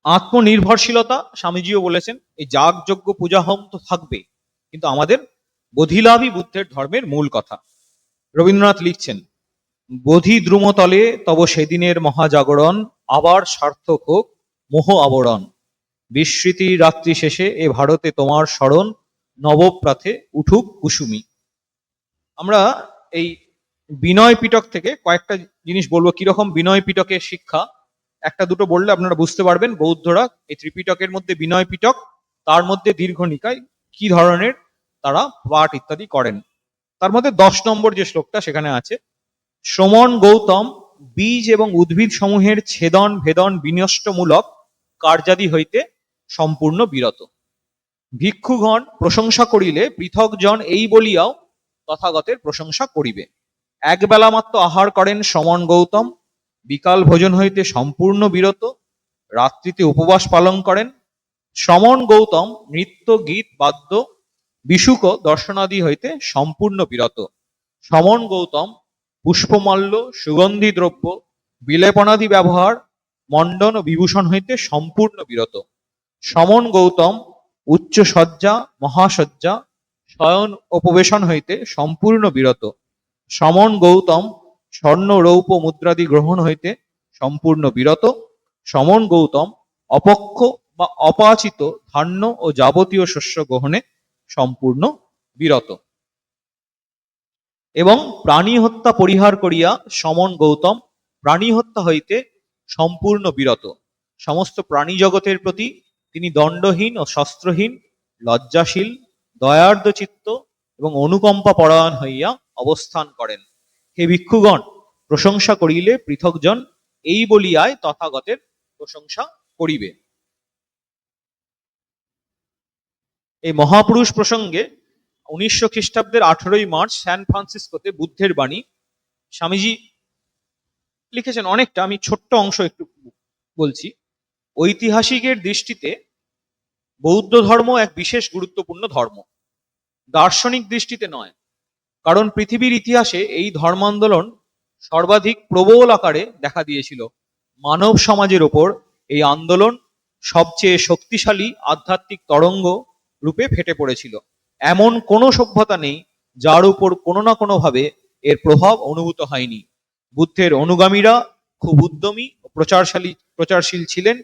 আত্মনির্ভরশীলতা, স্বামীজিও বলেছেন এই যাগযজ্ঞ পূজা হোম তো থাকবে, কিন্তু আমাদের বোধিলাভই বুদ্ধের ধর্মের মূল কথা। রবীন্দ্রনাথ লিখছেন, বোধি দ্রুমতলে তব সেদিনের মহাজাগরণ, আবার সার্থক হোক মোহ আবরণ, বিস্মৃতি রাত্রি শেষে এ ভারতে তোমার স্মরণ, নবপ্রাথে উঠুক কুসুমি। আমরা এই বিনয় পিটক থেকে কয়েকটা জিনিস বলবো, কিরকম বিনয় পিটকের শিক্ষা। একটা দুটো বললে আপনারা বুঝতে পারবেন বৌদ্ধরা এই ত্রিপিটকের মধ্যে বিনয় পিটক, তার মধ্যে দীর্ঘনিকায় কি ধরনের তারা পাঠ ইত্যাদি করেন। তার মধ্যে 10 নম্বর যে শ্লোকটা সেখানে আছে, শ্রমণ গৌতম বীজ এবং উদ্ভিদ সমূহের ছেদন ভেদন বিনষ্টমূলক কার্যাদি হইতে সম্পূর্ণ বিরত। ভিক্ষুগণ প্রশংসা করিলে পৃথক জন এই বলিয়াও তথাগতের প্রশংসা করিবে। একবেলা মাত্র আহার করেন শ্রমণ গৌতম, বিকাল ভোজন হইতে সম্পূর্ণ বিরত, রাত্রিতে উপবাস পালন করেন। শ্রমণ গৌতম নৃত্য গীত বাদ্য বিশুক দর্শনাদি হইতে সম্পূর্ণ বিরত। শ্রমণ গৌতম পুষ্পমাল্য সুগন্ধি দ্রব্য বিলেপনাদি ব্যবহার মণ্ডন ও বিভূষণ হইতে সম্পূর্ণ বিরত। শ্রমণ গৌতম উচ্চ সজ্জা মহাসজ্জা শয়ন উপবেশন হইতে সম্পূর্ণ বিরত। শ্রমণ গৌতম স্বর্ণ রৌপ্য মুদ্রাদি গ্রহণ হইতে সম্পূর্ণ বিরত। শ্রমণ গৌতম অপক্ষ বা অপাচিত ধান্য ও যাবতীয় শস্য গ্রহণে সম্পূর্ণ বিরত। এবং প্রাণী হত্যা পরিহার করিয়া শ্রমণ গৌতম প্রাণী হত্যা হইতে সম্পূর্ণ বিরত। সমস্ত প্রাণী জগতের প্রতি তিনি দণ্ডহীন ও শস্ত্রহীন, লজ্জাশীল, দয়ার্দ্র চিত্ত এবং অনুকম্পা পরায়ণ হইয়া অবস্থান করেন। হে ভিক্ষুগণ, প্রশংসা করিলে পৃথকজন এই বলিয়ায় তথাগতের প্রশংসা করিবে। এই মহাপুরুষ প্রসঙ্গে 1900 খ্রিস্টাব্দের 18ই মার্চ স্যান ফ্রান্সিসকোতে বুদ্ধের বাণী স্বামীজি লিখেছেন অনেকটা, আমি ছোট্ট অংশ একটু বলছি। ঐতিহাসিকের দৃষ্টিতে বৌদ্ধ ধর্ম এক বিশেষ গুরুত্বপূর্ণ ধর্ম, দার্শনিক দৃষ্টিতে নয়। কারণ পৃথিবীর ইতিহাসে এই ধর্মান্দোলন সর্বাধিক প্রবল আকারে দেখা দিয়েছিল। মানব সমাজের ওপর এই আন্দোলন সবচেয়ে শক্তিশালী আধ্যাত্মিক তরঙ্গ রূপে ফেটে পড়েছিল। এমন কোনো সভ্যতা নেই যার উপর কোনো না কোনো ভাবে এর প্রভাব অনুভূত হয়নি। বুদ্ধের অনুগামীরা খুব উদ্যমী ও প্রচারশীল ছিলেন।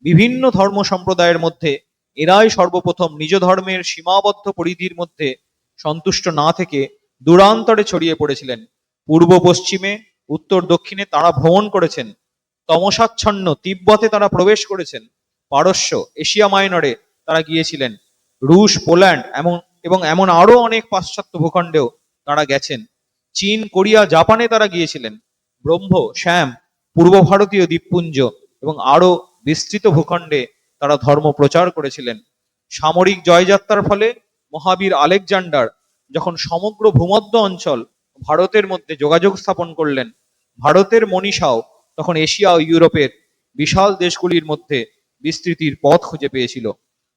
বিভিন্ন ধর্ম সম্প্রদায়ের মধ্যে এরাই সর্বপ্রথম নিজ ধর্মের সীমাবদ্ধ পরিধির মধ্যে সন্তুষ্ট না থেকে দূরান্তরে ছড়িয়ে পড়েছিলেন। পূর্ব পশ্চিমে উত্তর দক্ষিণে তারা ভ্রমণ করেছেন। তমসাচ্ছন্ন তিব্বতে তারা প্রবেশ করেছেন। পারস্য এশিয়া মাইনরে তারা গিয়েছিলেন। রুশ পোল্যান্ড এবং এমন আরো অনেক পাশ্চাত্য ভূখণ্ডেও তারা গেছেন। চীন, কোরিয়া, জাপানে তারা গিয়েছিলেন। ব্রহ্ম, শ্যাম, পূর্ব ভারতীয় দ্বীপপুঞ্জ এবং আরো বিস্তৃত ভূখণ্ডে তারা ধর্ম প্রচার করেছিলেন। সামরিক জয়যাত্রার ফলে মহাবীর আলেকজান্ডার যখন সমগ্র ভূমধ্য অঞ্চল ভারতের মধ্যে যোগাযোগ স্থাপন করলেন, ভারতের মনীষাও তখন এশিয়া ও ইউরোপের বিশাল দেশগুলির মধ্যে বিস্তৃতির পথ খুঁজে পেয়েছিল।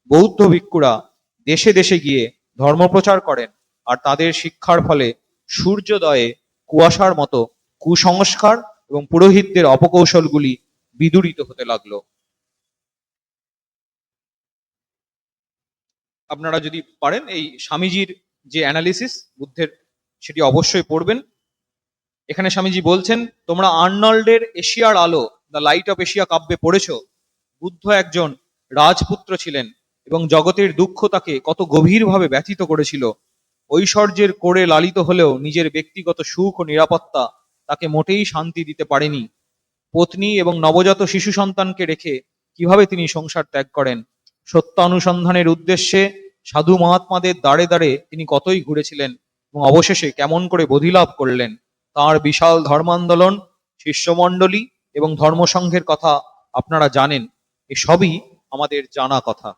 বৌদ্ধ ভিক্ষুরা দেশে দেশে গিয়ে ধর্মপ্রচার করেন, আর তাদের শিক্ষার ফলে সূর্যোদয়ে কুয়াশার মতো কুসংস্কার এবং পুরোহিতদের অপকৌশলগুলি বিদূরিত হতে লাগলো। আপনারা যদি পারেন এই স্বামীজির যে অ্যানালিসিস বুদ্ধের, সেটি অবশ্যই পড়বেন। এখানে স্বামীজি বলছেন, তোমরা আর্নল্ডের এশিয়ার আলো, দ্য লাইট অফ এশিয়া কাব্যে পড়েছ, বুদ্ধ একজন রাজপুত্র ছিলেন এবং জগতের দুঃখ তাকে কত গভীরভাবে ব্যথিত করেছিল। ঐশ্বর্যের কোরে লালিত হলেও নিজের ব্যক্তিগত সুখ ও নিরাপত্তা তাকে মোটেই শান্তি দিতে পারেনি। পত্নী এবং নবজাত শিশু সন্তানকে রেখে কিভাবে তিনি সংসার ত্যাগ করেন? সত্য অনুসন্ধানের উদ্দেশ্যে সাধু মহাত্মাদের দ্বারে দ্বারে তিনি কতই ঘুরেছিলেন এবং অবশেষে কেমন করে বোধিলাভ করলেন। তার বিশাল ধর্মান্দোলন, শিষ্যমণ্ডলী এবং ধর্মসংঘের কথা আপনারা জানেন। এসবই আমাদের জানা কথা।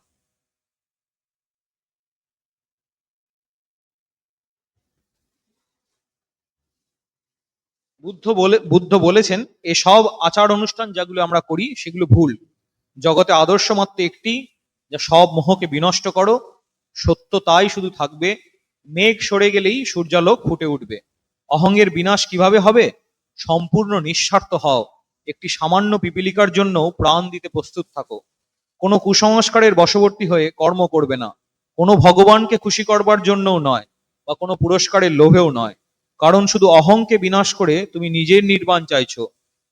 বুদ্ধ বলেছেন, এসব আচার অনুষ্ঠান যেগুলো আমরা করি সেগুলো ভুল। জগতে আদর্শ মাত্র একটি, যা সব মোহকে বিনষ্ট করো। সত্য তাই শুধু থাকবে। মেঘ সরে গেলেই সূর্যালোক ফুটে উঠবে। অহংয়ের বিনাশ কিভাবে হবে? সম্পূর্ণ নিঃস্বার্থ হও। একটি সামান্য পিপীলিকার জন্য প্রাণ দিতে প্রস্তুত থাকো। কোনো কুসংস্কারের বশবর্তী হয়ে কর্ম করবে না। কোনো ভগবানকে খুশি করবার জন্যও নয়, বা কোনো পুরস্কারের লোভেও নয়। কারণ শুধু অহংকে বিনাশ করে তুমি নিজের নির্বাণ চাইছো।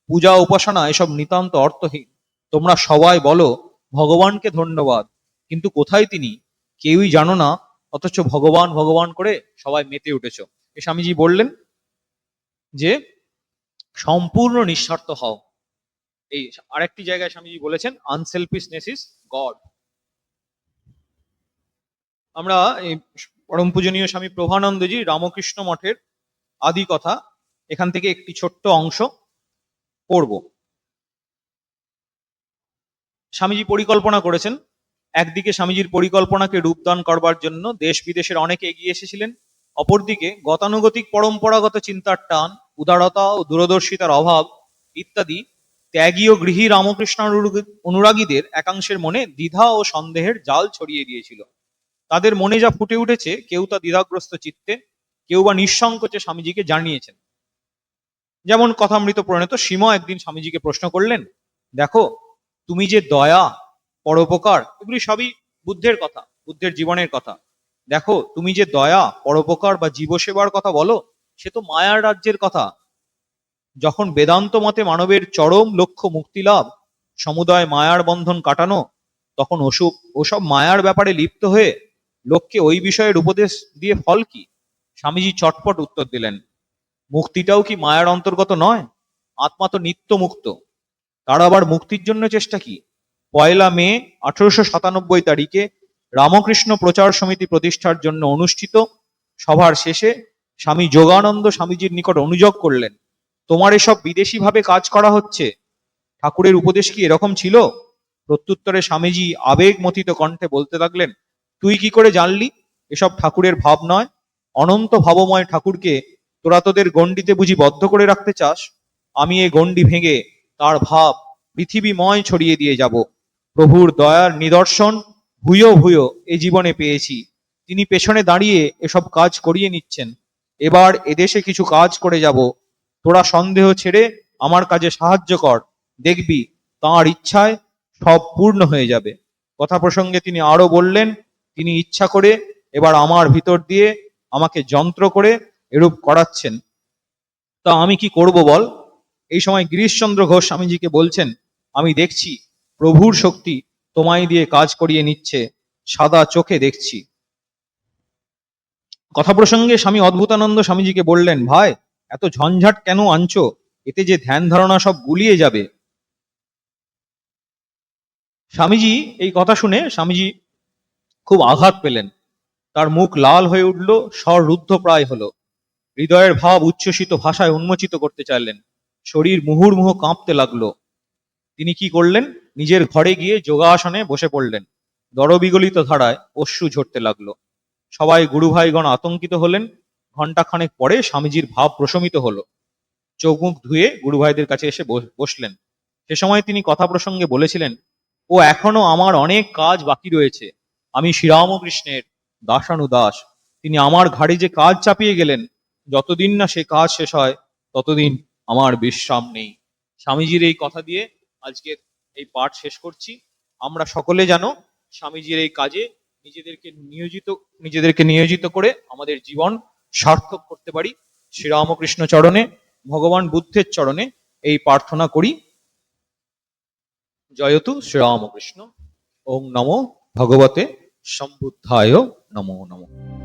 পূজা উপাসনা এসব নিতান্ত অর্থহীন। তোমরা সবাই বলো ভগবানকে ধন্যবাদ, কিন্তু কোথায় তিনি কেউই জানো না, অথচ ভগবান ভগবান করে সবাই মেতে উঠেছ। এ স্বামীজি বললেন যে সম্পূর্ণ নিঃস্বার্থ হও। এই আরেকটি জায়গায় স্বামীজি বলেছেন, আনসেলফিশনেস ইজ গড। আমরা এই পরম পূজনীয় স্বামী প্রভানন্দজি রামকৃষ্ণ মঠের আদি কথা, এখান থেকে একটি ছোট্ট অংশ পড়ব। স্বামীজি পরিকল্পনা করেছেন। একদিকে স্বামীজির পরিকল্পনাকে রূপদান করবার জন্য দেশ বিদেশের অনেকে এগিয়ে এসেছিলেন। অপরদিকে গতানুগতিক পরম্পরাগত চিন্তার টান, উদারতা ও দূরদর্শিতার অভাব ইত্যাদি ত্যাগী ও গৃহী রামকৃষ্ণ অনুরাগীদের একাংশের মনে দ্বিধা ও সন্দেহের জাল ছড়িয়ে দিয়েছিল। তাদের মনে যা ফুটে উঠেছে, কেউ তা দ্বিধাগ্রস্ত চিত্তে, কেউ বা নিঃসংকোচে স্বামীজিকে জানিয়েছেন। যেমন কথামৃত প্রণেত সীম একদিন স্বামীজিকে প্রশ্ন করলেন, দেখো, তুমি যে দয়া, পরোপকার, এগুলি সবই বুদ্ধের কথা, বুদ্ধের জীবনের কথা। দেখো, তুমি যে দয়া, পরোপকার বা জীবসেবার কথা বলো, সে তো মায়ার রাজ্যের কথা। যখন বেদান্ত মতে মানবের চরম লক্ষ্য মুক্তি লাভ, সমুদয় মায়ার বন্ধন কাটানো, তখন ওসব মায়ার ব্যাপারে লিপ্ত হয়ে লোককে ওই বিষয়ের উপদেশ দিয়ে ফল কি? স্বামীজি চটপট উত্তর দিলেন, মুক্তিটাও কি মায়ার অন্তর্গত নয়? আত্মা তো নিত্য মুক্ত, তার আবার মুক্তির জন্য চেষ্টা কি? 1 মে 1897 তারিখে রামকৃষ্ণ প্রচার সমিতি প্রতিষ্ঠার জন্য অনুষ্ঠিত সভার শেষে স্বামী যোগানন্দ স্বামীজির নিকট অনুযোগ করলেন, তোমার এসব বিদেশি ভাবে কাজ করা হচ্ছে, ঠাকুরের উপদেশ কি এরকম ছিল? প্রত্যুত্তরে স্বামীজি আবেগ মথিত কণ্ঠে বলতে লাগলেন, তুই কি করে জানলি এসব ঠাকুরের ভাব নয়? অনন্ত ভাবময় ঠাকুরকে তোরা তোদের গণ্ডিতে বুঝি বদ্ধ করে রাখতে চাস? আমি এই গণ্ডি ভেঙে তার ভাব পৃথিবীময় ছড়িয়ে দিয়ে যাব। প্রভুর দয়ার নিদর্শন ভূয় ভূয় এ জীবনে পেয়েছি। তিনি পেছনে দাঁড়িয়ে এসব কাজ করিয়ে নিচ্ছেন। এবার এদেশে কিছু কাজ করে যাব। তোরা সন্দেহ ছেড়ে আমার কাজে সাহায্য কর, দেখবি তাঁর ইচ্ছায় সব পূর্ণ হয়ে যাবে। কথা প্রসঙ্গে তিনি আরো বললেন, তিনি ইচ্ছা করে এবার আমার ভিতর দিয়ে আমাকে যন্ত্র করে এরূপ করাচ্ছেন, তা আমি কি করব বল? এই সময় গিরিশচন্দ্র ঘোষ স্বামীজিকে বলছেন, আমি দেখছি প্রভুর শক্তি তোমায় দিয়ে কাজ করিয়ে নিচ্ছে, সাদা চোখে দেখছি। কথা প্রসঙ্গে স্বামী অদ্ভুতানন্দ স্বামীজিকে বললেন, ভাই, এত ঝঞ্ঝাট কেন আনছো? এতে যে ধ্যান ধারণা সব গুলিয়ে যাবে। স্বামীজি এই কথা শুনে স্বামীজি খুব আঘাত পেলেন। তার মুখ লাল হয়ে উঠল, স্বর রুদ্ধ প্রায় হলো। হৃদয়ের ভাব উচ্ছ্বসিত ভাষায় উন্মোচিত করতে চাইলেন। শরীর মুহুর্মুহু কাঁপতে লাগলো। তিনি কি করলেন? নিজের ঘরে গিয়ে যোগাসনে বসে পড়লেন। দরবিগলিত ধারায় অশ্রু ঝরতে লাগলো। সবাই গুরুভাইগণ আতঙ্কিত হলেন। ঘণ্টাখানেক পরে স্বামীজির ভাব প্রশমিত হলো। চোখ মুখ ধুয়ে গুরুভাইদের কাছে এসে বসলেন। সে সময় তিনি কথা প্রসঙ্গে বলেছিলেন, ও এখনো আমার অনেক কাজ বাকি রয়েছে। আমি শ্রীরামকৃষ্ণের দাসানুদাস। তিনি আমার ঘাড়ে যে কাজ চাপিয়ে গেলেন, যতদিন না সে কাজ শেষ হয় ততদিন আমার বিশ্রাম নেই। স্বামীজির এই কথা দিয়ে আজকের এই পাঠ শেষ করছি। আমরা সকলে যেন স্বামীজির এই কাজে নিজেদেরকে নিয়োজিত করে আমাদের জীবন সার্থক করতে পারি। শ্রীরামকৃষ্ণ চরণে, ভগবান বুদ্ধের চরণে এই প্রার্থনা করি। জয়তু শ্রীরামকৃষ্ণ। ওম নমো ভগবতে সম্বুদ্ধায় নমো নমঃ।